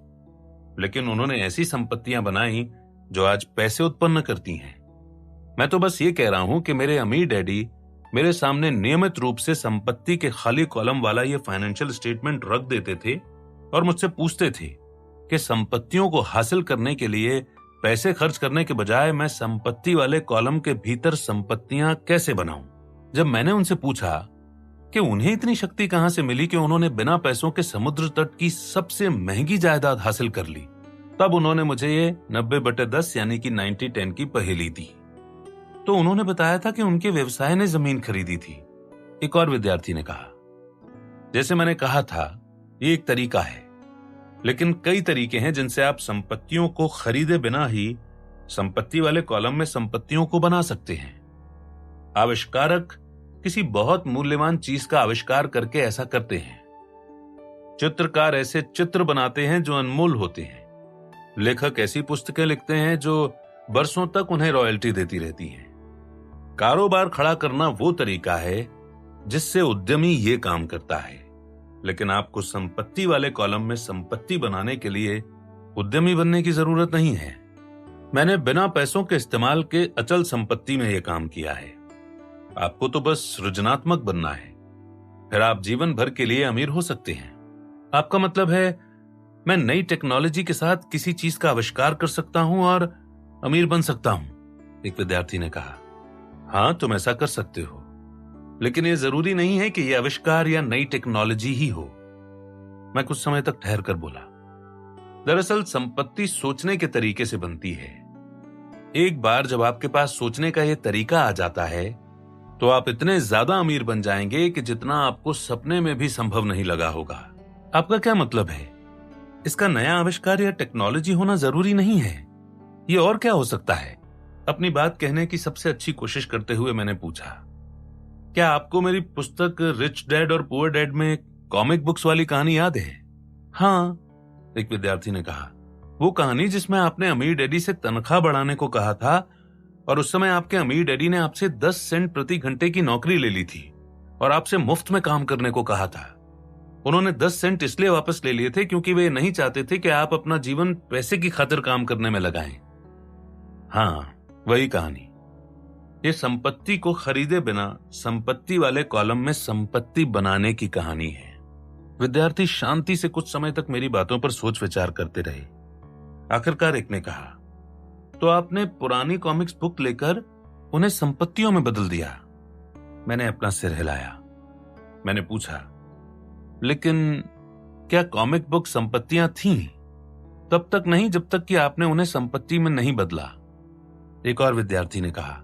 लेकिन उन्होंने ऐसी संपत्तियां बनाई जो आज पैसे उत्पन्न करती हैं। मैं तो बस ये कह रहा हूं कि मेरे अमीर डैडी मेरे सामने नियमित रूप से संपत्ति के खाली कॉलम वाला ये फाइनेंशियल स्टेटमेंट रख देते थे और मुझसे पूछते थे कि संपत्तियों को हासिल करने के लिए पैसे खर्च करने के बजाय मैं संपत्ति वाले कॉलम के भीतर संपत्तियां कैसे बनाऊं। जब मैंने उनसे पूछा कि उन्हें इतनी शक्ति कहां से मिली कि उन्होंने बिना पैसों के समुद्र तट की सबसे महंगी जायदाद हासिल कर ली, तब उन्होंने मुझे ये 90/10 यानी कि 90-10 की पहेली दी। तो उन्होंने बताया था कि उनके व्यवसाय ने जमीन खरीदी थी। एक और विद्यार्थी ने कहा, जैसे मैंने कहा था, ये एक तरीका है, लेकिन कई तरीके हैं जिनसे आप संपत्तियों को खरीदे बिना ही संपत्ति वाले कॉलम में संपत्तियों को बना सकते हैं। आविष्कारक किसी बहुत मूल्यवान चीज का आविष्कार करके ऐसा करते हैं। चित्रकार ऐसे चित्र बनाते हैं जो अनमोल होते हैं। लेखक ऐसी पुस्तकें लिखते हैं जो बरसों तक उन्हें रॉयल्टी देती रहती हैं। कारोबार खड़ा करना वो तरीका है जिससे उद्यमी ये काम करता है, लेकिन आपको संपत्ति वाले कॉलम में संपत्ति बनाने के लिए उद्यमी बनने की जरूरत नहीं है। मैंने बिना पैसों के इस्तेमाल के अचल संपत्ति में यह काम किया है। आपको तो बस सृजनात्मक बनना है, फिर आप जीवन भर के लिए अमीर हो सकते हैं। आपका मतलब है मैं नई टेक्नोलॉजी के साथ किसी चीज का आविष्कार कर सकता हूं और अमीर बन सकता हूं? एक विद्यार्थी ने कहा, हां, तुम ऐसा कर सकते हो, लेकिन यह जरूरी नहीं है कि यह आविष्कार या नई टेक्नोलॉजी ही हो। मैं कुछ समय तक ठहर कर बोला, दरअसल संपत्ति सोचने के तरीके से बनती है। एक बार जब आपके पास सोचने का यह तरीका आ जाता है तो आप इतने ज्यादा अमीर बन जाएंगे कि जितना आपको सपने में भी संभव नहीं लगा होगा। आपका क्या मतलब है? इसका नया आविष्कार या टेक्नोलॉजी होना जरूरी नहीं है। ये और क्या हो सकता है? अपनी बात कहने की सबसे अच्छी कोशिश करते हुए मैंने पूछा, क्या आपको मेरी पुस्तक रिच डैड और पुअर डैड में कॉमिक बुक्स वाली कहानी याद है? हाँ, एक विद्यार्थी ने कहा, वो कहानी जिसमें आपने अमीर डैडी से तनख्वाह बढ़ाने को कहा था और उस समय आपके अमीर डैडी ने आपसे 10 सेंट प्रति घंटे की नौकरी ले ली थी और आपसे मुफ्त में काम करने को कहा था। उन्होंने 10 सेंट इसलिए वापस ले लिए थे क्योंकि वे नहीं चाहते थे कि आप अपना जीवन पैसे की खातिर काम करने में लगाएं। हाँ, वही कहानी। ये संपत्ति को खरीदे बिना संपत्ति वाले कॉलम में संपत्ति बनाने की कहानी है। विद्यार्थी शांति से कुछ समय तक मेरी बातों पर सोच विचार करते रहे। आखिरकार एक ने कहा, तो आपने पुरानी कॉमिक्स बुक लेकर उन्हें संपत्तियों में बदल दिया? मैंने अपना सिर हिलाया। मैंने पूछा, लेकिन क्या कॉमिक बुक संपत्तियां थीं? तब तक नहीं जब तक कि आपने उन्हें संपत्ति में नहीं बदला। एक और विद्यार्थी ने कहा,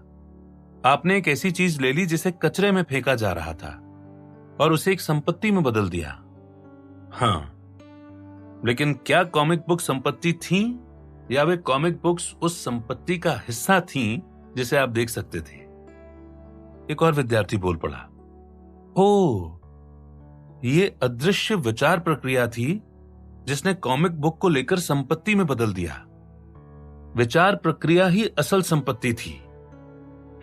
आपने एक ऐसी चीज ले ली जिसे कचरे में फेंका जा रहा था और उसे एक संपत्ति में बदल दिया। हाँ, लेकिन क्या कॉमिक बुक संपत्ति थी या वे कॉमिक बुक्स उस संपत्ति का हिस्सा थीं जिसे आप देख सकते थे? एक और विद्यार्थी बोल पड़ा, ओ, ये अदृश्य विचार प्रक्रिया थी जिसने कॉमिक बुक को लेकर संपत्ति में बदल दिया। विचार प्रक्रिया ही असल संपत्ति थी।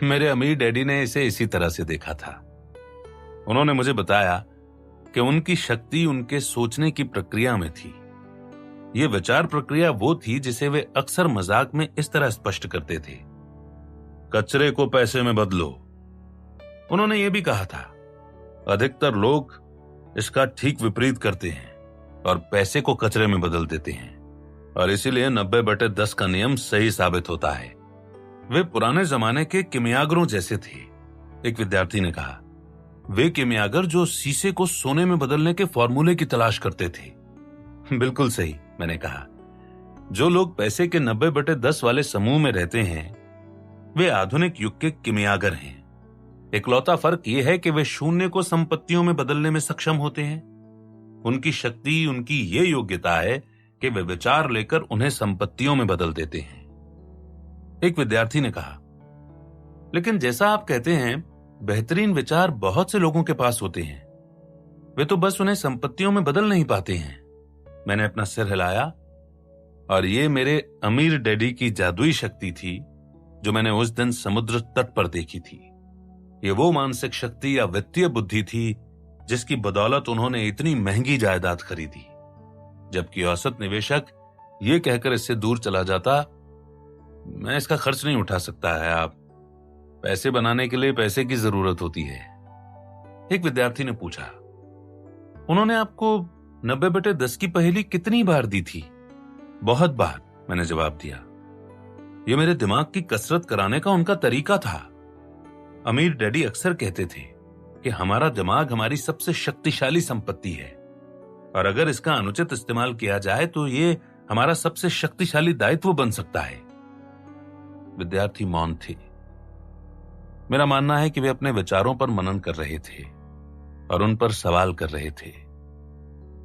मेरे अमीर डैडी ने इसे इसी तरह से देखा था। उन्होंने मुझे बताया कि उनकी शक्ति उनके सोचने की प्रक्रिया में थी। यह विचार प्रक्रिया वो थी जिसे वे अक्सर मजाक में इस तरह स्पष्ट करते थे, कचरे को पैसे में बदलो। उन्होंने ये भी कहा था, अधिकतर लोग इसका ठीक विपरीत करते हैं और पैसे को कचरे में बदल देते हैं, और इसीलिए 90/10 का नियम सही साबित होता है। वे पुराने जमाने के किमियागरों जैसे थे, एक विद्यार्थी ने कहा। वे किमियागर जो शीशे को सोने में बदलने के फॉर्मूले की तलाश करते थे। बिल्कुल सही, मैंने कहा। जो लोग पैसे के 90/10 वाले समूह में रहते हैं वे आधुनिक युग के किमियागर हैं। इकलौता फर्क यह है कि वे शून्य को संपत्तियों में बदलने में सक्षम होते हैं। उनकी शक्ति, उनकी ये योग्यता है कि वे विचार लेकर उन्हें संपत्तियों में बदल देते हैं। एक विद्यार्थी ने कहा, लेकिन जैसा आप कहते हैं, बेहतरीन विचार बहुत से लोगों के पास होते हैं, वे तो बस उन्हें संपत्तियों में बदल नहीं पाते हैं। मैंने अपना सिर हिलाया, और ये मेरे अमीर डैडी की जादुई शक्ति थी जो मैंने उस दिन समुद्र तट पर देखी थी। ये वो मानसिक शक्ति या वित्तीय बुद्धि थी जिसकी बदौलत उन्होंने इतनी महंगी जायदाद खरीदी, जबकि औसत निवेशक ये कहकर इससे दूर चला जाता, मैं इसका खर्च नहीं उठा सकता है। आप पैसे बनाने के लिए पैसे की जरूरत होती है। एक विद्यार्थी ने पूछा, उन्होंने आपको 90/10 की पहेली कितनी बार दी थी? बहुत बार, मैंने जवाब दिया। यह मेरे दिमाग की कसरत कराने का उनका तरीका था। अमीर डैडी अक्सर कहते थे कि हमारा दिमाग हमारी सबसे शक्तिशाली संपत्ति है, और अगर इसका अनुचित इस्तेमाल किया जाए तो ये हमारा सबसे शक्तिशाली दायित्व बन सकता है। विद्यार्थी मौन थे। मेरा मानना है कि वे अपने विचारों पर मनन कर रहे थे और उन पर सवाल कर रहे थे।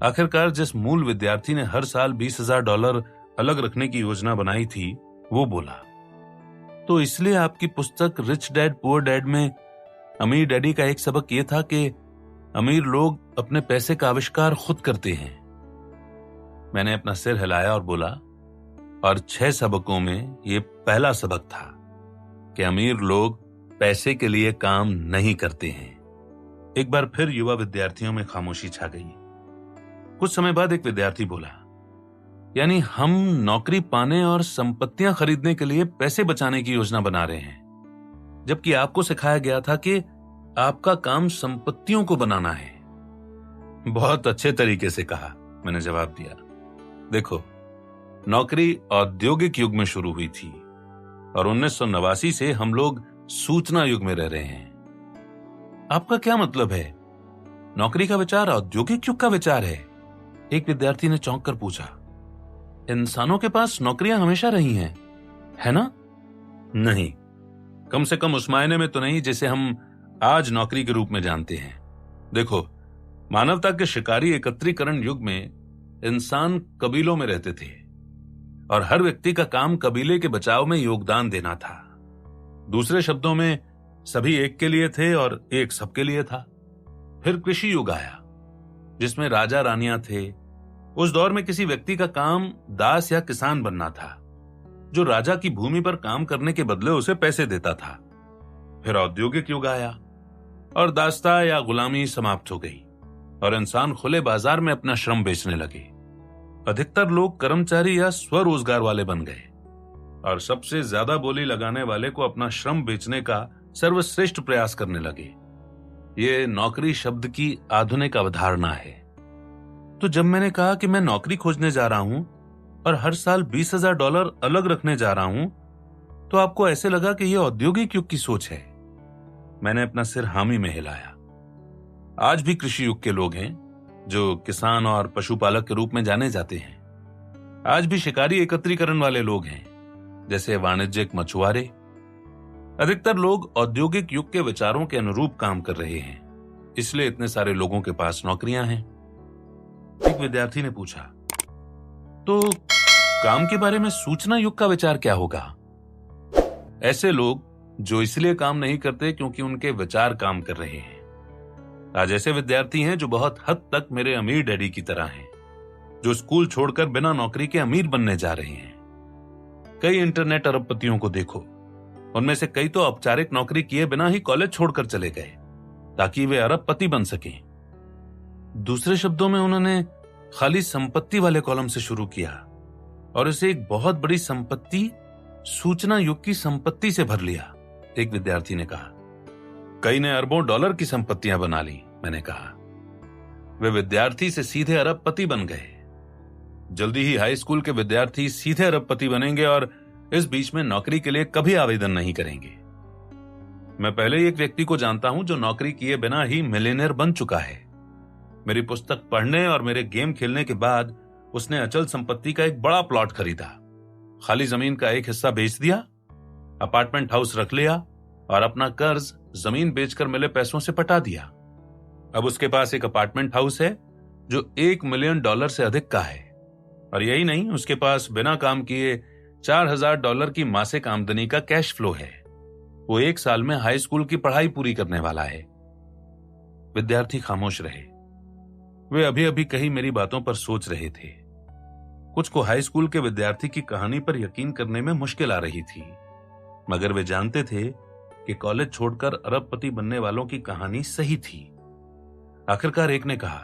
आखिरकार जिस मूल विद्यार्थी ने हर साल $20,000 अलग रखने की योजना बनाई थी, वो बोला, तो इसलिए आपकी पुस्तक रिच डैड पुअर डैड में अमीर डैडी का एक सबक यह था कि अमीर लोग अपने पैसे का आविष्कार खुद करते हैं। मैंने अपना सिर हिलाया और बोला, और 6 सबकों में यह पहला सबक था कि अमीर लोग पैसे के लिए काम नहीं करते हैं। एक बार फिर युवा विद्यार्थियों में खामोशी छा गई। कुछ समय बाद एक विद्यार्थी बोला, यानी हम नौकरी पाने और संपत्तियां खरीदने के लिए पैसे बचाने की योजना बना रहे हैं, जबकि आपको सिखाया गया था कि आपका काम संपत्तियों को बनाना है। बहुत अच्छे तरीके से कहा, मैंने जवाब दिया। देखो, नौकरी औद्योगिक युग में शुरू हुई थी और 1989 से हम लोग सूचना युग में रह रहे हैं। आपका क्या मतलब है? नौकरी का विचार औद्योगिक युग का विचार है? एक विद्यार्थी ने चौंक कर पूछा। इंसानों के पास नौकरियां हमेशा रही हैं, है ना? नहीं, कम से कम उस मायने में तो नहीं जिसे हम आज नौकरी के रूप में जानते हैं। देखो, मानवता के शिकारी एकत्रीकरण युग में इंसान कबीलों में रहते थे और हर व्यक्ति का काम कबीले के बचाव में योगदान देना था। दूसरे शब्दों में, सभी एक के लिए थे और एक सबके लिए था। फिर कृषि युग आया जिसमें राजा रानियां थे। उस दौर में किसी व्यक्ति का काम दास या किसान बनना था, जो राजा की भूमि पर काम करने के बदले उसे पैसे देता था। फिर औद्योगिक युग आया और दासता या गुलामी समाप्त हो गई और इंसान खुले बाजार में अपना श्रम बेचने लगे। अधिकतर लोग कर्मचारी या स्वरोजगार वाले बन गए और सबसे ज्यादा बोली लगाने वाले को अपना श्रम बेचने का सर्वश्रेष्ठ प्रयास करने लगे। ये नौकरी शब्द की आधुनिक अवधारणा है। तो जब मैंने कहा कि मैं नौकरी खोजने जा रहा हूं और हर साल $20,000 अलग रखने जा रहा हूं, तो आपको ऐसे लगा कि यह औद्योगिक युग की सोच है। मैंने अपना सिर हामी में हिलाया। आज भी कृषि युग के लोग हैं जो किसान और पशुपालक के रूप में जाने जाते हैं। आज भी शिकारी एकत्रीकरण वाले लोग हैं, जैसे वाणिज्यिक मछुआरे। अधिकतर लोग औद्योगिक युग के विचारों के अनुरूप काम कर रहे हैं। इसलिए इतने सारे लोगों के पास नौकरियां हैं। एक विद्यार्थी ने पूछा, तो काम के बारे में सूचना युग का विचार क्या होगा? ऐसे लोग जो इसलिए काम नहीं करते क्योंकि उनके विचार काम कर रहे हैं। आज ऐसे विद्यार्थी हैं जो बहुत हद तक मेरे अमीर डैडी की तरह हैं, जो स्कूल छोड़कर बिना नौकरी के अमीर बनने जा रहे हैं। कई इंटरनेट अरबपतियों को देखो, उनमें से कई तो औपचारिक नौकरी किए बिना ही कॉलेज छोड़कर चले गए ताकि वे अरबपति बन सकें। दूसरे शब्दों में उन्होंने खाली संपत्ति वाले कॉलम से शुरू किया और इसे एक बहुत बड़ी संपत्ति, सूचना युग की संपत्ति से भर लिया। एक विद्यार्थी ने कहा, कई ने अरबों डॉलर की संपत्तियां बना ली। मैंने कहा, वे विद्यार्थी से सीधे अरबपति बन गए। जल्दी ही हाई स्कूल के विद्यार्थी सीधे अरबपति बनेंगे और इस बीच में नौकरी के लिए कभी आवेदन नहीं करेंगे। मैं पहले ही एक व्यक्ति को जानता हूं जो नौकरी किए बिना ही मिलियनेयर बन चुका है। मेरी पुस्तक पढ़ने और मेरे गेम खेलने के बाद उसने अचल संपत्ति का एक बड़ा प्लॉट खरीदा, खाली जमीन का एक हिस्सा बेच दिया, अपार्टमेंट हाउस रख लिया और अपना कर्ज जमीन बेचकर मिले पैसों से पटा दिया। अब उसके पास एक अपार्टमेंट हाउस है जो $1 मिलियन से अधिक का है, और यही नहीं, उसके पास बिना काम किए $4,000 की मासिक आमदनी का कैश फ्लो है। वो 1 साल में हाई स्कूल की पढ़ाई पूरी करने वाला है। विद्यार्थी खामोश रहे। वे अभी अभी कही मेरी बातों पर सोच रहे थे। कुछ को हाई स्कूल के विद्यार्थी की कहानी पर यकीन करने में मुश्किल आ रही थी, मगर वे जानते थे कि कॉलेज छोड़कर अरबपति बनने वालों की कहानी सही थी। आखिरकार एक ने कहा,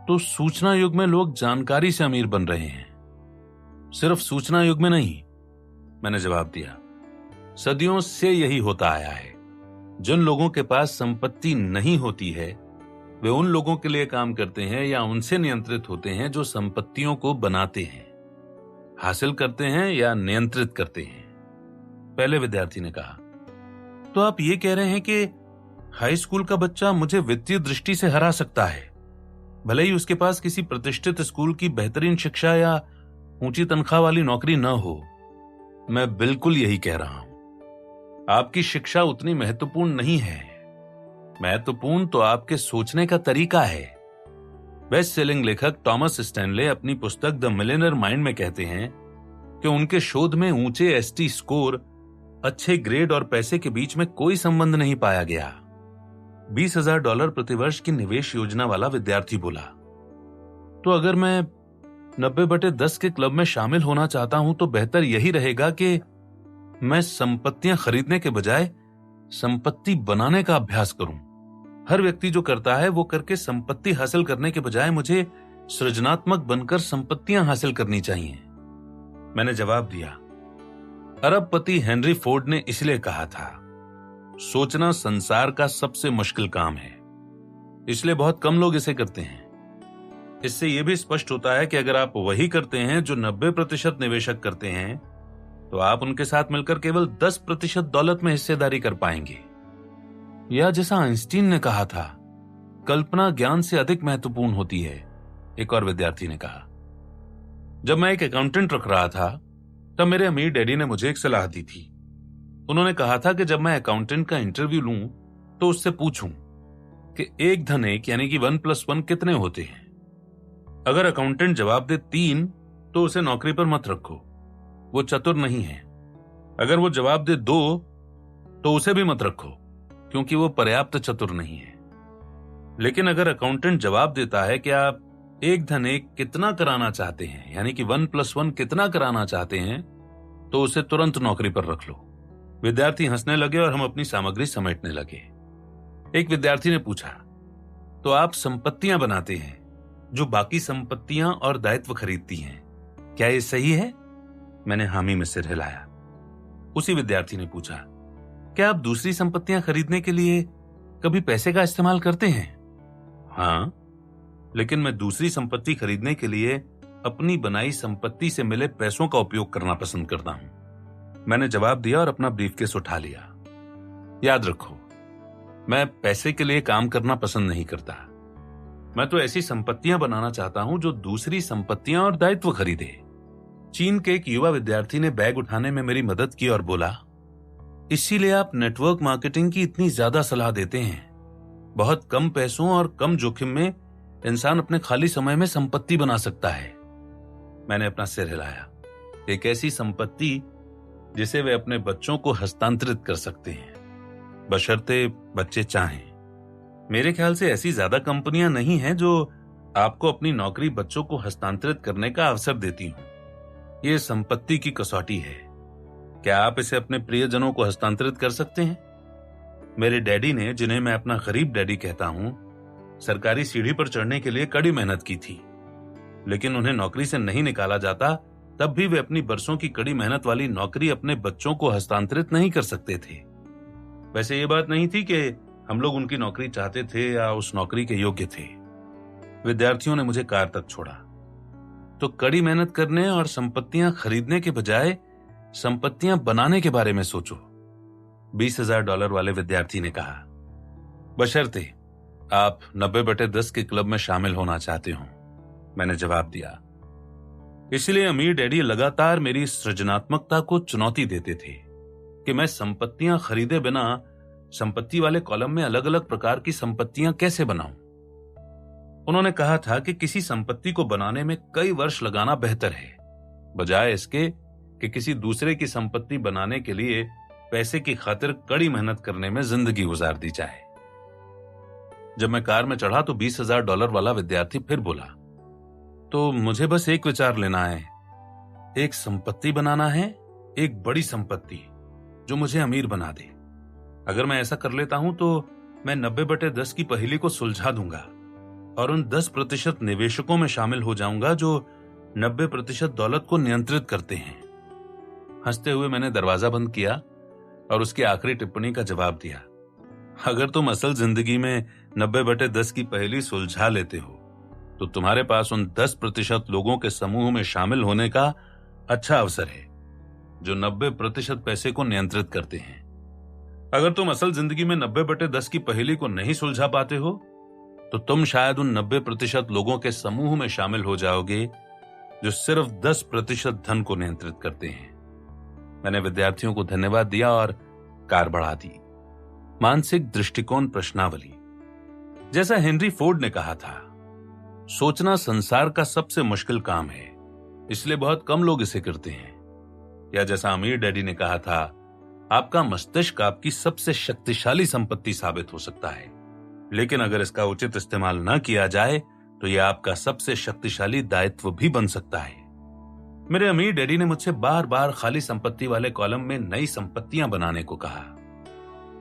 तो सूचना युग में लोग जानकारी से अमीर बन रहे हैं। सिर्फ सूचना युग में नहीं, मैंने जवाब दिया, सदियों से यही होता आया है। जिन लोगों के पास संपत्ति नहीं होती है वे उन लोगों के लिए काम करते हैं या उनसे नियंत्रित होते हैं जो संपत्तियों को बनाते हैं, हासिल करते हैं या नियंत्रित करते हैं। पहले विद्यार्थी ने कहा, तो आप ये कह रहे हैं कि हाई स्कूल का बच्चा मुझे वित्तीय दृष्टि से हरा सकता है, भले ही उसके पास किसी प्रतिष्ठित स्कूल की बेहतरीन शिक्षा या ऊंची तनख्वाह वाली नौकरी न हो। मैं बिल्कुल यही कह रहा हूं। आपकी शिक्षा उतनी महत्वपूर्ण नहीं है। महत्वपूर्ण तो आपके सोचने का तरीका है। बेस्ट सेलिंग लेखक टॉमस स्टैनले अपनी पुस्तक द मिलियनेयर माइंड में कहते हैं कि उनके शोध में ऊंचे एसटी स्कोर, अच्छे ग्रेड और पैसे के बीच में कोई संबंध नहीं पाया गया। $20,000 प्रतिवर्ष की निवेश योजना वाला विद्यार्थी बोला, तो अगर मैं 90/10 के क्लब में शामिल होना चाहता हूं तो बेहतर यही रहेगा कि मैं संपत्तियां खरीदने के बजाय संपत्ति बनाने का अभ्यास करूं। हर व्यक्ति जो करता है वो करके संपत्ति हासिल करने के बजाय मुझे सृजनात्मक बनकर संपत्तियां हासिल करनी चाहिए। मैंने जवाब दिया, अरबपति हेनरी फोर्ड ने इसलिए कहा था, सोचना संसार का सबसे मुश्किल काम है, इसलिए बहुत कम लोग इसे करते हैं। इससे यह भी स्पष्ट होता है कि अगर आप वही करते हैं जो 90% निवेशक करते हैं तो आप उनके साथ मिलकर केवल 10% दौलत में हिस्सेदारी कर पाएंगे। या जैसा आइंस्टीन ने कहा था, कल्पना ज्ञान से अधिक महत्वपूर्ण होती है। एक और विद्यार्थी ने कहा, जब मैं एक अकाउंटेंट रख रहा था तब मेरे अमीर डैडी ने मुझे एक सलाह दी थी। उन्होंने कहा था कि जब मैं अकाउंटेंट का इंटरव्यू लूं तो उससे पूछूं कि 1 धन 1 यानी कि 1 + 1 कितने होते हैं। अगर अकाउंटेंट जवाब दे 3 तो उसे नौकरी पर मत रखो, वो चतुर नहीं है। अगर वो जवाब दे 2 तो उसे भी मत रखो क्योंकि वो पर्याप्त चतुर नहीं है। लेकिन अगर अकाउंटेंट जवाब देता है कि आप 1 धन 1 कितना कराना चाहते हैं, यानी कि 1 + 1 कितना कराना चाहते हैं, तो उसे तुरंत नौकरी पर रख लो। विद्यार्थी हंसने लगे और हम अपनी सामग्री समेटने लगे। एक विद्यार्थी ने पूछा, तो आप संपत्तियां बनाते हैं जो बाकी संपत्तियां और दायित्व खरीदती हैं, क्या ये सही है? मैंने हामी में सिर हिलाया। उसी विद्यार्थी ने पूछा, क्या आप दूसरी संपत्तियां खरीदने के लिए कभी पैसे का इस्तेमाल करते हैं? हाँ, लेकिन मैं दूसरी संपत्ति खरीदने के लिए अपनी बनाई संपत्ति से मिले पैसों का उपयोग करना पसंद करता हूं। मैंने जवाब दिया और अपना ब्रीफकेस उठा लिया। याद रखो, मैं पैसे के लिए काम करना पसंद नहीं करता। मैं तो ऐसी संपत्तियां बनाना चाहता हूं जो दूसरी संपत्तियां और दायित्व खरीदे। चीन के एक युवा विद्यार्थी ने बैग उठाने में मेरी मदद की और बोला, इसीलिए आप नेटवर्क मार्केटिंग की इतनी ज्यादा सलाह देते हैं। बहुत कम पैसों और कम जोखिम में इंसान अपने खाली समय में संपत्ति बना सकता है। मैंने अपना सिर हिलाया। एक ऐसी संपत्ति जिसे वे अपने बच्चों को हस्तांतरित कर सकते हैं, बशर्ते बच्चे चाहें। मेरे ख्याल से ऐसी ज्यादा कंपनियां नहीं हैं जो आपको अपनी नौकरी बच्चों को हस्तांतरित करने का अवसर देती हूं। यह संपत्ति की कसौटी है। क्या आप इसे अपने प्रियजनों को हस्तांतरित कर सकते हैं? मेरे डैडी ने, जिन्हें मैं अपना गरीब डैडी कहता हूं, सरकारी सीढ़ी पर चढ़ने के लिए कड़ी मेहनत की थी, लेकिन उन्हें नौकरी से नहीं निकाला जाता तब भी वे अपनी बरसों की कड़ी मेहनत वाली नौकरी अपने बच्चों को हस्तांतरित नहीं कर सकते थे। वैसे ये बात नहीं थी कि हम लोग उनकी नौकरी चाहते थे या उस नौकरी के योग्य थे। विद्यार्थियों ने मुझे कार तक छोड़ा। तो कड़ी मेहनत करने और संपत्तियां खरीदने के बजाय संपत्तियां बनाने के बारे में सोचो, $20,000 वाले विद्यार्थी ने कहा, बशर्ते आप 90/10 के क्लब में शामिल होना चाहते हो, मैंने जवाब दिया। इसलिए अमीर डैडी लगातार मेरी सृजनात्मकता को चुनौती देते थे कि मैं संपत्तियां खरीदे बिना संपत्ति वाले कॉलम में अलग अलग प्रकार की संपत्तियां कैसे बनाऊं। उन्होंने कहा था कि किसी संपत्ति को बनाने में कई वर्ष लगाना बेहतर है, बजाय इसके कि किसी दूसरे की संपत्ति बनाने के लिए पैसे की खातिर कड़ी मेहनत करने में जिंदगी गुजार दी जाए। जब मैं कार में चढ़ा तो $20,000 वाला विद्यार्थी फिर बोला, तो मुझे बस एक विचार लेना है, एक संपत्ति बनाना है, एक बड़ी संपत्ति जो मुझे अमीर बना दे। अगर मैं ऐसा कर लेता हूं तो मैं 90/10 की पहेली को सुलझा दूंगा और उन 10% निवेशकों में शामिल हो जाऊंगा जो 90% दौलत को नियंत्रित करते हैं। हंसते हुए मैंने दरवाजा बंद किया और उसकी आखिरी टिप्पणी का जवाब दिया, अगर तुम असल जिंदगी में 90/10 की पहेली सुलझा लेते हो तो तुम्हारे पास उन 10% लोगों के समूह में शामिल होने का अच्छा अवसर है जो 90% पैसे को नियंत्रित करते हैं। अगर तुम असल जिंदगी में 90/10 की पहेली को नहीं सुलझा पाते हो तो तुम शायद उन 90% लोगों के समूह में शामिल हो जाओगे जो सिर्फ 10% धन को नियंत्रित करते हैं। मैंने विद्यार्थियों को धन्यवाद दिया और कार बढ़ा दी। मानसिक दृष्टिकोण प्रश्नावली। जैसा हेनरी फोर्ड ने कहा था, सोचना संसार का सबसे मुश्किल काम है, इसलिए बहुत कम लोग इसे करते हैं। या जैसा अमीर डैडी ने कहा था, आपका मस्तिष्क आपकी सबसे शक्तिशाली संपत्ति साबित हो सकता है, लेकिन अगर इसका उचित इस्तेमाल न किया जाए तो यह आपका सबसे शक्तिशाली दायित्व भी बन सकता है। मेरे अमीर डैडी ने मुझसे बार बार खाली संपत्ति वाले कॉलम में नई संपत्तियां बनाने को कहा।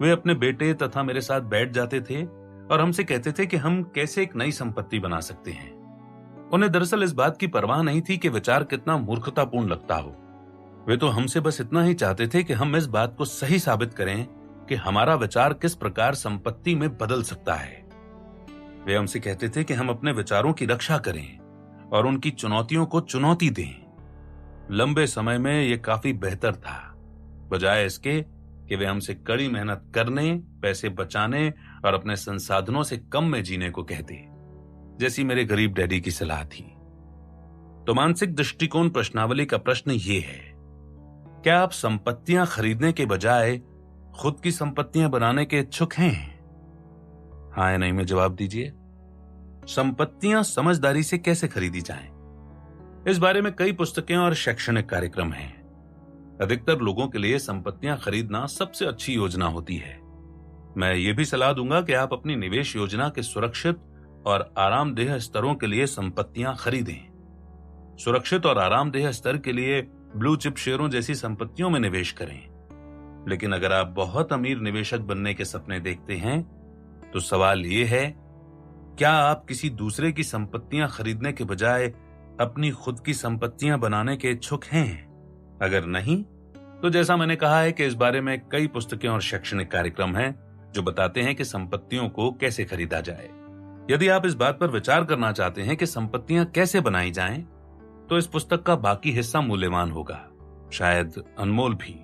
वे अपने बेटे तथा मेरे साथ बैठ जाते थे और हमसे कहते थे कि हम कैसे एक नई संपत्ति बना सकते हैं। उन्हें दरअसल इस बात की परवाह नहीं थी कि विचार कितना मूर्खतापूर्ण लगता हो। वे तो हमसे बस इतना ही चाहते थे कि हम इस बात को सही साबित करें कि हमारा विचार किस प्रकार संपत्ति में बदल सकता है। वे हमसे कहते थे कि हम अपने विचारों की रक्षा करें और उनकी चुनौतियों को चुनौती दें। लंबे समय में यह काफी बेहतर था, बजाय इसके कि वे हमसे कड़ी मेहनत करने, पैसे बचाने और अपने संसाधनों से कम में जीने को कहते, जैसी मेरे गरीब डैडी की सलाह थी। तो मानसिक दृष्टिकोण प्रश्नावली का प्रश्न ये है, क्या आप संपत्तियां खरीदने के बजाय खुद की संपत्तियां बनाने के इच्छुक हैं? हाँ या नहीं में जवाब दीजिए। संपत्तियां समझदारी से कैसे खरीदी जाएं? इस बारे में कई पुस्तकें और शैक्षणिक कार्यक्रम हैं। अधिकतर लोगों के लिए संपत्तियां खरीदना सबसे अच्छी योजना होती है। मैं ये भी सलाह दूंगा कि आप अपनी निवेश योजना के सुरक्षित और आरामदेह स्तरों के लिए संपत्तियां खरीदें। सुरक्षित और आरामदेह स्तर के लिए ब्लू चिप शेयरों जैसी संपत्तियों में निवेश करें। लेकिन अगर आप बहुत अमीर निवेशक बनने के सपने देखते हैं तो सवाल ये है, क्या आप किसी दूसरे की संपत्तियां खरीदने के बजाय अपनी खुद की संपत्तियां बनाने के इच्छुक हैं? अगर नहीं, तो जैसा मैंने कहा है कि इस बारे में कई पुस्तकें और शैक्षणिक कार्यक्रम हैं जो बताते हैं कि संपत्तियों को कैसे खरीदा जाए। यदि आप इस बात पर विचार करना चाहते हैं कि संपत्तियां कैसे बनाई जाएं, तो इस पुस्तक का बाकी हिस्सा मूल्यवान होगा, शायद अनमोल भी।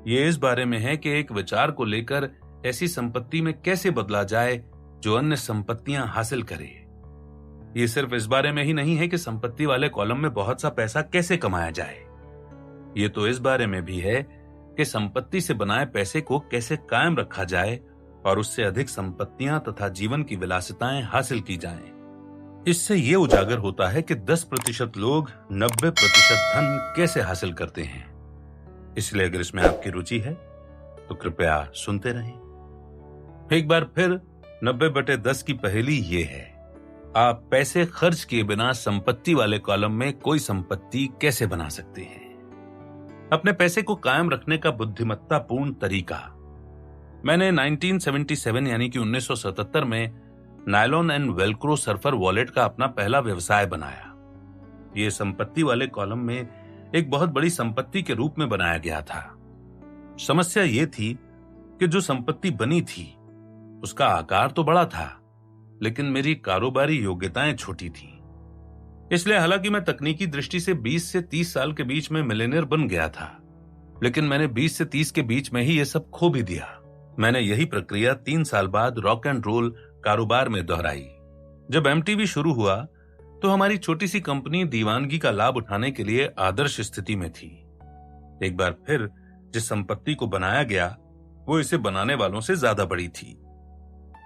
ये इस बारे में है कि एक विचार को लेकर ऐसी संपत्ति में कैसे बदला जाए जो अन्य संपत्तियां हासिल करे। ये सिर्फ इस बारे में ही नहीं है कि संपत्ति वाले कॉलम में बहुत सा पैसा कैसे कमाया जाए। ये तो इस बारे में भी है कि संपत्ति से बनाए पैसे को कैसे कायम रखा जाए और उससे अधिक संपत्तियां तथा जीवन की विलासिताएं हासिल की जाएं। इससे यह उजागर होता है कि 10% लोग 90% धन कैसे हासिल करते हैं। इसलिए अगर इसमें आपकी रुचि है तो कृपया सुनते रहें। एक बार फिर 90/10 की पहेली ये है, आप पैसे खर्च किए बिना संपत्ति वाले कॉलम में कोई संपत्ति कैसे बना सकते हैं। अपने पैसे को कायम रखने का बुद्धिमत्तापूर्ण तरीका। मैंने 1977 यानी कि 1977 में nylon and Velcro surfer wallet का अपना पहला व्यवसाय बनाया। यह संपत्ति वाले कॉलम में एक बहुत बड़ी संपत्ति के रूप में बनाया गया था। समस्या यह थी कि जो संपत्ति बनी थी उसका आकार तो बड़ा था, लेकिन मेरी कारोबारी योग्यताएं छोटी थीं। इसलिए हालांकि मैं तकनीकी दृष्टि से 20 से 30 साल के बीच में मिलियनेयर बन गया था, लेकिन मैंने 20 से 30 के बीच में ही यह सब खो भी दिया। मैंने यही प्रक्रिया 3 साल बाद रॉक एंड रोल कारोबार में दोहराई। जब MTV शुरू हुआ तो हमारी छोटी सी कंपनी दीवानगी का लाभ उठाने के लिए आदर्श स्थिति में थी। एक बार फिर जिस संपत्ति को बनाया गया वो इसे बनाने वालों से ज्यादा बड़ी थी।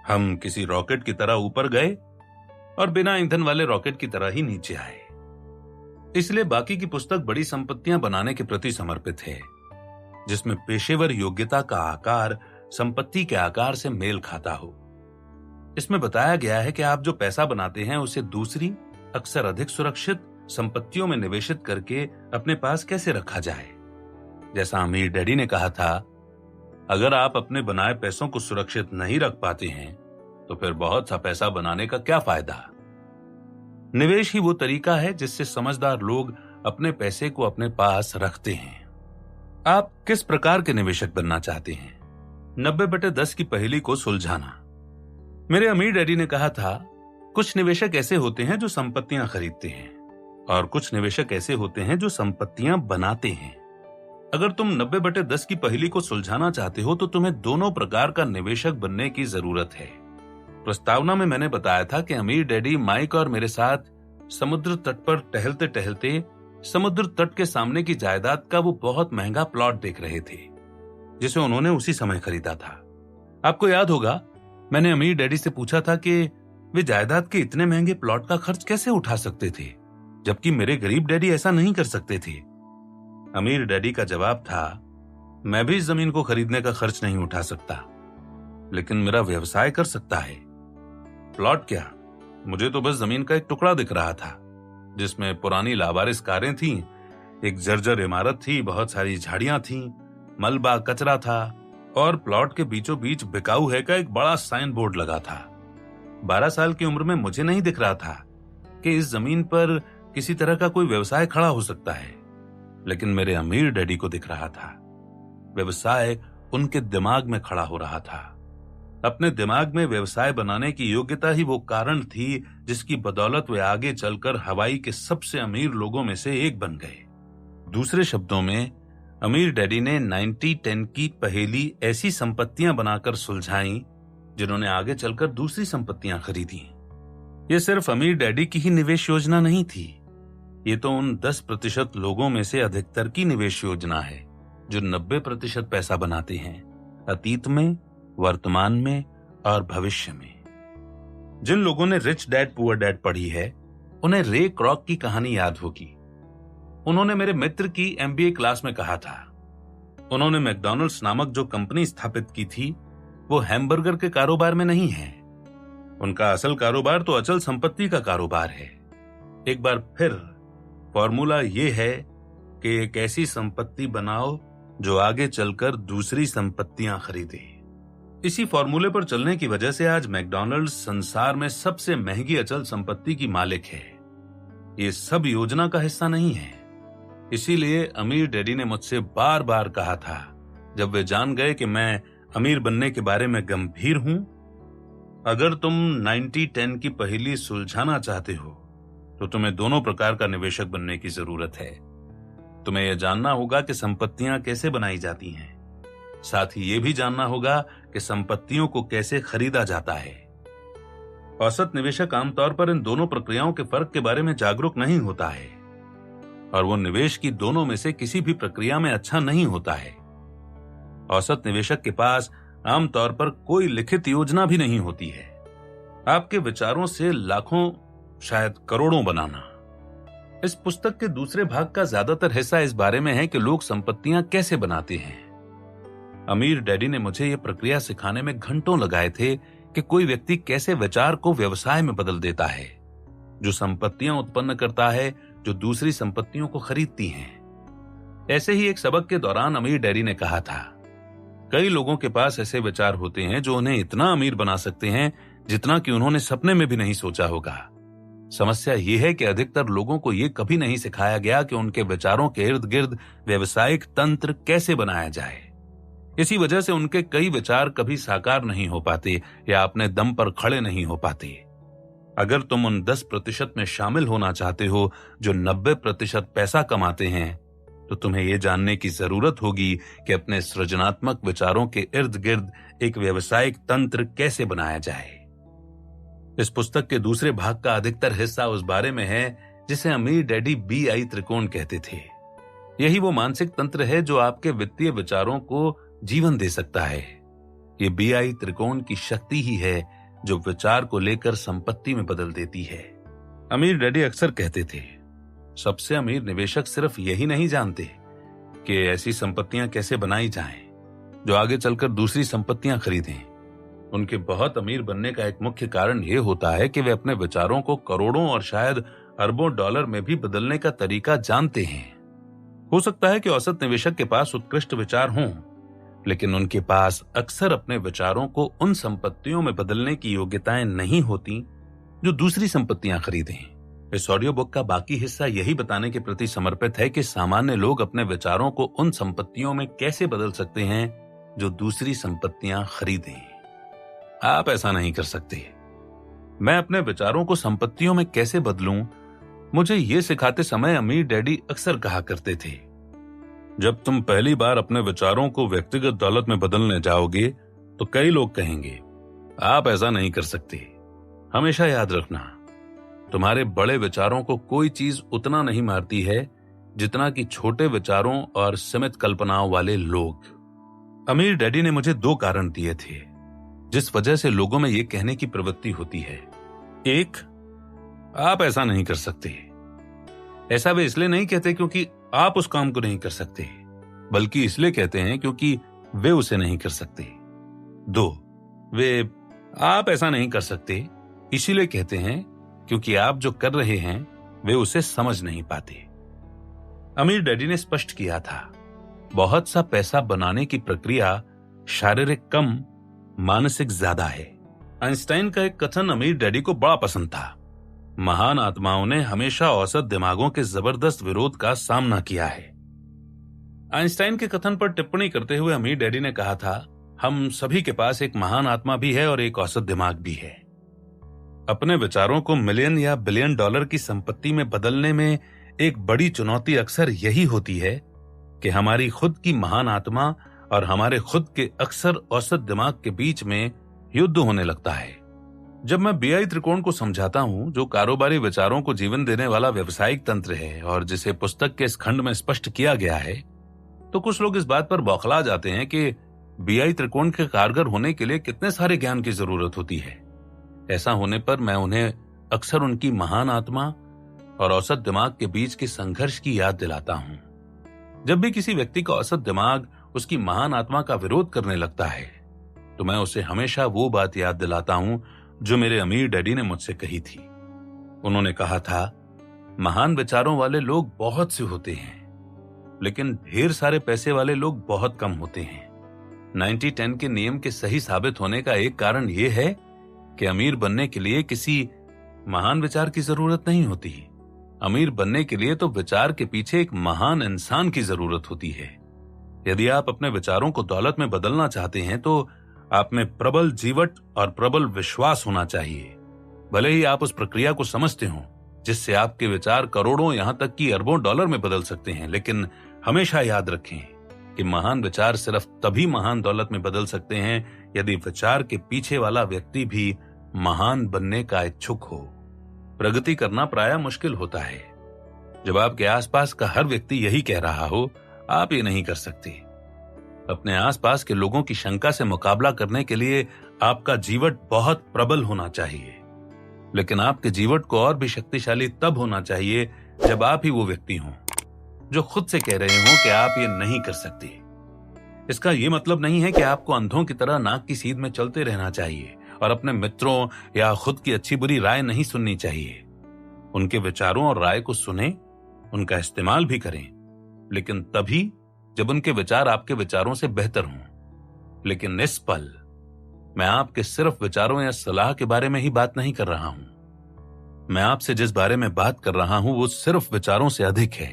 हम किसी रॉकेट की तरह ऊपर गए और बिना ईंधन वाले रॉकेट की तरह ही नीचे आए। इसलिए बाकी की पुस्तक बड़ी संपत्तियां बनाने के प्रति समर्पित है, जिसमें पेशेवर योग्यता का आकार संपत्ति के आकार से मेल खाता हो। इसमें बताया गया है कि आप जो पैसा बनाते हैं उसे दूसरी, अक्सर अधिक सुरक्षित संपत्तियों में निवेशित करके अपने पास कैसे रखा जाए। जैसा अमीर डैडी ने कहा था, अगर आप अपने बनाए पैसों को सुरक्षित नहीं रख पाते हैं तो फिर बहुत सा पैसा बनाने का क्या फायदा। निवेश ही वो तरीका है जिससे समझदार लोग अपने पैसे को अपने पास रखते हैं। आप किस प्रकार के निवेशक बनना चाहते हैं? 90/10 की पहेली को सुलझाना। मेरे अमीर डैडी ने कहा था, कुछ निवेशक ऐसे होते हैं जो संपत्तियां खरीदते हैं और कुछ निवेशक ऐसे होते हैं जो संपत्तियां बनाते हैं। अगर तुम 90/10 की पहेली को सुलझाना चाहते हो तो तुम्हें दोनों प्रकार का निवेशक बनने की जरूरत है। प्रस्तावना में मैंने बताया था कि अमीर डैडी माइक और मेरे साथ समुद्र तट पर टहलते टहलते समुद्र तट के सामने की जायदाद का वो बहुत महंगा प्लॉट देख रहे थे, जिसे उन्होंने उसी समय खरीदा था। आपको याद होगा, मैंने अमीर डैडी से पूछा था कि वे जायदाद के इतने महंगे प्लॉट का खर्च कैसे उठा सकते थे, जबकि मेरे गरीब डैडी ऐसा नहीं कर सकते थे। अमीर डैडी का जवाब था, मैं भी इस जमीन को खरीदने का खर्च नहीं उठा सकता, लेकिन मेरा व्यवसाय कर सकता है। प्लॉट क्या, मुझे तो बस जमीन का एक टुकड़ा दिख रहा था जिसमें पुरानी लावारिस कारें थीं, एक जर्जर इमारत थी, बहुत सारी झाड़ियां थीं, मलबा कचरा था और प्लॉट के बीचों बीच बिकाऊ है का एक बड़ा साइन बोर्ड लगा था। 12 साल की उम्र में मुझे नहीं दिख रहा था कि इस जमीन पर किसी तरह का कोई व्यवसाय खड़ा हो सकता है, लेकिन मेरे अमीर डैडी को दिख रहा था। व्यवसाय उनके दिमाग में खड़ा हो रहा था। अपने दिमाग में व्यवसाय बनाने की योग्यता ही वो कारण थी जिसकी बदौलत वे आगे चलकर हवाई के सबसे अमीर लोगों में से एक बन गए। दूसरे शब्दों में, अमीर डैडी ने 90/10 की पहेली ऐसी संपत्तियां बनाकर सुलझाई जिन्होंने आगे चलकर दूसरी संपत्तियां खरीदी। ये सिर्फ अमीर डैडी की ही निवेश योजना नहीं थी, ये तो उन 10% लोगों में से अधिकतर की निवेश योजना है जो 90% पैसा बनाते हैं, अतीत में, वर्तमान में और भविष्य में। जिन लोगों ने रिच डैड पुअर डैड पढ़ी है उन्हें रे क्रॉक की कहानी याद होगी। उन्होंने मेरे मित्र की MBA क्लास में कहा था। उन्होंने मैकडॉनल्ड्स नामक जो कंपनी स्थापित की थी वो हैमबर्गर के कारोबार में नहीं है। उनका असल कारोबार तो अचल संपत्ति का कारोबार है। एक बार फिर फॉर्मूला ये है कि एक ऐसी संपत्ति बनाओ जो आगे चलकर दूसरी संपत्तियां खरीदे। इसी फॉर्मूले पर चलने की वजह से आज मैकडॉनल्ड्स संसार में सबसे महंगी अचल संपत्ति की मालिक है। ये सब योजना का हिस्सा नहीं है। इसीलिए अमीर डैडी ने मुझसे बार बार कहा था, जब वे जान गए कि मैं अमीर बनने के बारे में गंभीर हूं, अगर तुम 90/10 की पहेली सुलझाना चाहते हो तो तुम्हें दोनों प्रकार का निवेशक बनने की जरूरत है। तुम्हें यह जानना होगा कि संपत्तियां कैसे बनाई जाती हैं, साथ ही यह भी जानना होगा कि संपत्तियों को कैसे खरीदा जाता है। औसत निवेशक आमतौर पर इन दोनों प्रक्रियाओं के फर्क के बारे में जागरूक नहीं होता है और वो निवेश की दोनों में से किसी भी प्रक्रिया में अच्छा नहीं होता है। औसत निवेशक के पास आमतौर पर कोई लिखित योजना भी नहीं होती है। आपके विचारों से लाखों, शायद करोड़ों बनाना। इस पुस्तक के दूसरे भाग का ज्यादातर हिस्सा इस बारे में है कि लोग संपत्तियां कैसे बनाते हैं। अमीर डैडी ने मुझे यह प्रक्रिया सिखाने में घंटों लगाए थे कि कोई व्यक्ति कैसे विचार को व्यवसाय में बदल देता है, जो संपत्तियां उत्पन्न करता है जो दूसरी संपत्तियों को खरीदती हैं। ऐसे ही एक सबक के दौरान अमीर डैडी ने कहा था, कई लोगों के पास ऐसे विचार होते हैं जो उन्हें इतना अमीर बना सकते हैं जितना कि उन्होंने सपने में भी नहीं सोचा होगा। समस्या यह है कि अधिकतर लोगों को यह कभी नहीं सिखाया गया कि उनके विचारों के इर्द गिर्द व्यवसायिक तंत्र कैसे बनाया जाए। इसी वजह से उनके कई विचार कभी साकार नहीं हो पाते या अपने दम पर खड़े नहीं हो पाते। अगर तुम उन 10% में शामिल होना चाहते हो जो 90% पैसा कमाते हैं, तो तुम्हें यह जानने की जरूरत होगी कि अपने सृजनात्मक विचारों के इर्द गिर्द एक व्यवसायिक तंत्र कैसे बनाया जाए। इस पुस्तक के दूसरे भाग का अधिकतर हिस्सा उस बारे में है जिसे अमीर डैडी BI त्रिकोण कहते थे। यही वो मानसिक तंत्र है जो आपके वित्तीय विचारों को जीवन दे सकता है। ये BI त्रिकोण की शक्ति ही है जो विचार को लेकर संपत्ति में बदल देती है। अमीर डैडी अक्सर कहते थे, सबसे अमीर निवेशक सिर्फ यही नहीं जानते कि ऐसी संपत्तियां कैसे बनाई जाएं जो आगे चलकर दूसरी संपत्तियां खरीदें। उनके बहुत अमीर बनने का एक मुख्य कारण यह होता है कि वे अपने विचारों को करोड़ों और शायद अरबों डॉलर में भी बदलने का तरीका जानते हैं। हो सकता है कि औसत निवेशक के पास उत्कृष्ट विचार हों, लेकिन उनके पास अक्सर अपने विचारों को उन संपत्तियों में बदलने की योग्यताएं नहीं होती जो दूसरी संपत्तियां खरीदें। इस ऑडियो बुक का बाकी हिस्सा यही बताने के प्रति समर्पित है कि सामान्य लोग अपने विचारों को उन संपत्तियों में कैसे बदल सकते हैं जो दूसरी संपत्तियां खरीदें। आप ऐसा नहीं कर सकते। मैं अपने विचारों को संपत्तियों में कैसे बदलूं, मुझे ये सिखाते समय अमीर डैडी अक्सर कहा करते थे, जब तुम पहली बार अपने विचारों को व्यक्तिगत दौलत में बदलने जाओगे तो कई लोग कहेंगे, आप ऐसा नहीं कर सकते। हमेशा याद रखना, तुम्हारे बड़े विचारों को कोई चीज उतना नहीं मारती है जितना कि छोटे विचारों और सीमित कल्पनाओं वाले लोग। अमीर डैडी ने मुझे 2 कारण दिए थे जिस वजह से लोगों में यह कहने की प्रवृत्ति होती है। एक, आप ऐसा नहीं कर सकते। ऐसा वे इसलिए नहीं कहते क्योंकि आप उस काम को नहीं कर सकते, बल्कि इसलिए कहते हैं क्योंकि वे उसे नहीं कर सकते। 2, वे आप ऐसा नहीं कर सकते इसीलिए कहते हैं क्योंकि आप जो कर रहे हैं वे उसे समझ नहीं पाते। अमीर डैडी ने स्पष्ट किया था, बहुत सा पैसा बनाने की प्रक्रिया शारीरिक कम, मानसिक ज्यादा है। आइंस्टाइन का एक कथन अमीर डैडी को बड़ा पसंद था, महान आत्माओं ने हमेशा औसत दिमागों के जबरदस्त विरोध का सामना किया है। आइंस्टाइन के कथन पर टिप्पणी करते हुए अमीर डैडी ने कहा था, हम सभी के पास एक महान आत्मा भी है और एक औसत दिमाग भी है। अपने विचारों को मिलियन या बिलियन डॉलर की संपत्ति में बदलने में एक बड़ी चुनौती अक्सर यही होती है कि हमारी खुद की महान आत्मा और हमारे खुद के अक्सर औसत दिमाग के बीच में युद्ध होने लगता है। जब मैं BI त्रिकोण को समझाता हूं, जो कारोबारी विचारों को जीवन देने वाला व्यवसायिक तंत्र है और जिसे पुस्तक के इस खंड में स्पष्ट किया गया है, तो कुछ लोग इस बात पर बौखला जाते हैं कि BI त्रिकोण के कारगर होने के लिए कितने सारे ज्ञान की जरूरत होती है। ऐसा होने पर मैं उन्हें अक्सर उनकी महान आत्मा और औसत दिमाग के बीच के संघर्ष की याद दिलाता हूं। जब भी किसी व्यक्ति का औसत दिमाग उसकी महान आत्मा का विरोध करने लगता है, तो मैं उसे हमेशा वो बात याद दिलाता हूं जो मेरे अमीर डैडी ने मुझसे कही थी। उन्होंने कहा था, महान विचारों वाले लोग बहुत से होते हैं, लेकिन ढेर सारे पैसे वाले लोग बहुत कम होते हैं। 90-10 के नियम के सही साबित होने का एक कारण यह है कि अमीर बनने के लिए किसी महान विचार की जरूरत नहीं होती। अमीर बनने के लिए तो विचार के पीछे एक महान इंसान की जरूरत होती है। यदि आप अपने विचारों को दौलत में बदलना चाहते हैं तो आप में प्रबल जीवट और प्रबल विश्वास होना चाहिए। भले ही आप उस प्रक्रिया को समझते हो जिससे आपके विचार करोड़ों यहां तक कि अरबों डॉलर में बदल सकते हैं, लेकिन हमेशा याद रखें कि महान विचार सिर्फ तभी महान दौलत में बदल सकते हैं यदि विचार के पीछे वाला व्यक्ति भी महान बनने का इच्छुक हो। प्रगति करना प्रायः मुश्किल होता है जब आपके आसपास का हर व्यक्ति यही कह रहा हो, आप ये नहीं कर सकते। अपने आसपास के लोगों की शंका से मुकाबला करने के लिए आपका जीवट बहुत प्रबल होना चाहिए, लेकिन आपके जीवट को और भी शक्तिशाली तब होना चाहिए जब आप ही वो व्यक्ति हों जो खुद से कह रहे हो कि आप ये नहीं कर सकते। इसका यह मतलब नहीं है कि आपको अंधों की तरह नाक की सीध में चलते रहना चाहिए और अपने मित्रों या खुद की अच्छी बुरी राय नहीं सुननी चाहिए। उनके विचारों और राय को सुने, उनका इस्तेमाल भी करें, लेकिन तभी जब उनके विचार आपके विचारों से बेहतर हों। लेकिन इस पल मैं आपके सिर्फ विचारों या सलाह के बारे में ही बात नहीं कर रहा हूं। मैं आपसे जिस बारे में बात कर रहा हूं वो सिर्फ विचारों से अधिक है।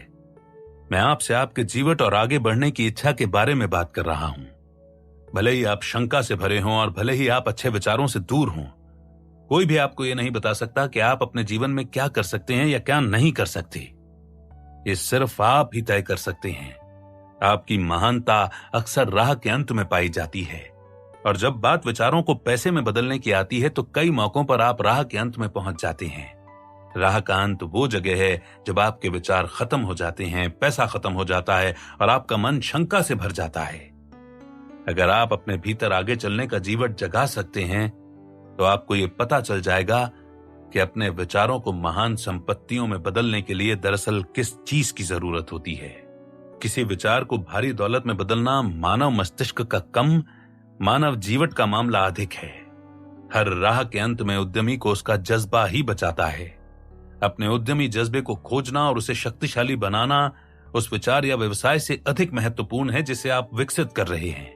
मैं आपसे आपके जीवट और आगे बढ़ने की इच्छा के बारे में बात कर रहा हूं। भले ही आप शंका से भरे हों और भले ही आप अच्छे विचारों से दूर हों, कोई भी आपको यह नहीं बता सकता कि आप अपने जीवन में क्या कर सकते हैं या क्या नहीं कर सकते। ये सिर्फ आप ही तय कर सकते हैं। आपकी महानता अक्सर राह के अंत में पाई जाती है, और जब बात विचारों को पैसे में बदलने की आती है तो कई मौकों पर आप राह के अंत में पहुंच जाते हैं। राह का अंत वो जगह है जब आपके विचार खत्म हो जाते हैं, पैसा खत्म हो जाता है और आपका मन शंका से भर जाता है। अगर आप अपने भीतर आगे चलने का जीवट जगा सकते हैं तो आपको ये पता चल जाएगा कि अपने विचारों को महान संपत्तियों में बदलने के लिए दरअसल किस चीज की जरूरत होती है। किसी विचार को भारी दौलत में बदलना मानव मस्तिष्क का कम, मानव जीवट का मामला अधिक है। हर राह के अंत में उद्यमी को उसका जज्बा ही बचाता है। अपने उद्यमी जज्बे को खोजना और उसे शक्तिशाली बनाना उस विचार या व्यवसाय से अधिक महत्वपूर्ण है जिसे आप विकसित कर रहे हैं।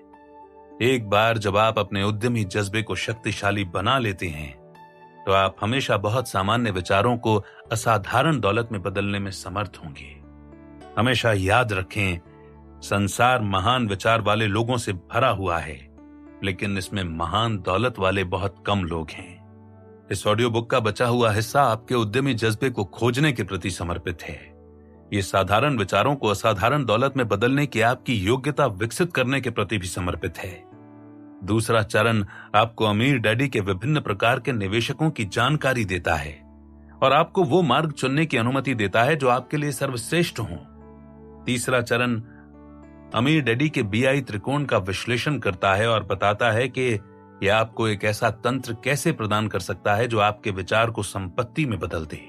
एक बार जब आप अपने उद्यमी जज्बे को शक्तिशाली बना लेते हैं तो आप हमेशा बहुत सामान्य विचारों को असाधारण दौलत में बदलने में समर्थ होंगे। हमेशा याद रखें, संसार महान विचार वाले लोगों से भरा हुआ है, लेकिन इसमें महान दौलत वाले बहुत कम लोग हैं। इस ऑडियो बुक का बचा हुआ हिस्सा आपके उद्यमी जज्बे को खोजने के प्रति समर्पित है। ये साधारण विचारों को असाधारण दौलत में बदलने की आपकी योग्यता विकसित करने के प्रति भी समर्पित है। दूसरा चरण आपको अमीर डैडी के विभिन्न प्रकार के निवेशकों की जानकारी देता है और आपको वो मार्ग चुनने की अनुमति देता है जो आपके लिए सर्वश्रेष्ठ हो। तीसरा चरण अमीर डैडी के बीआई त्रिकोण का विश्लेषण करता है और बताता है कि यह आपको एक ऐसा तंत्र कैसे प्रदान कर सकता है जो आपके विचार को संपत्ति में बदल दे।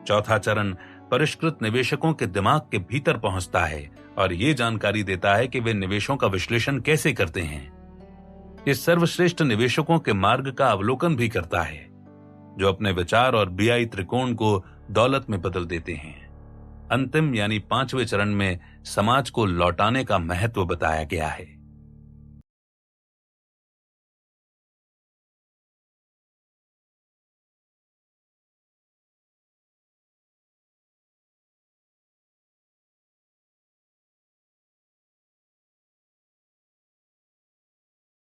चौथा चरण परिष्कृत निवेशकों के दिमाग के भीतर पहुंचता है और ये जानकारी देता है कि वे निवेशों का विश्लेषण कैसे करते हैं। ये सर्वश्रेष्ठ निवेशकों के मार्ग का अवलोकन भी करता है जो अपने विचार और बीआई त्रिकोण को दौलत में बदल देते हैं। अंतिम यानी पांचवें चरण में समाज को लौटाने का महत्व बताया गया है।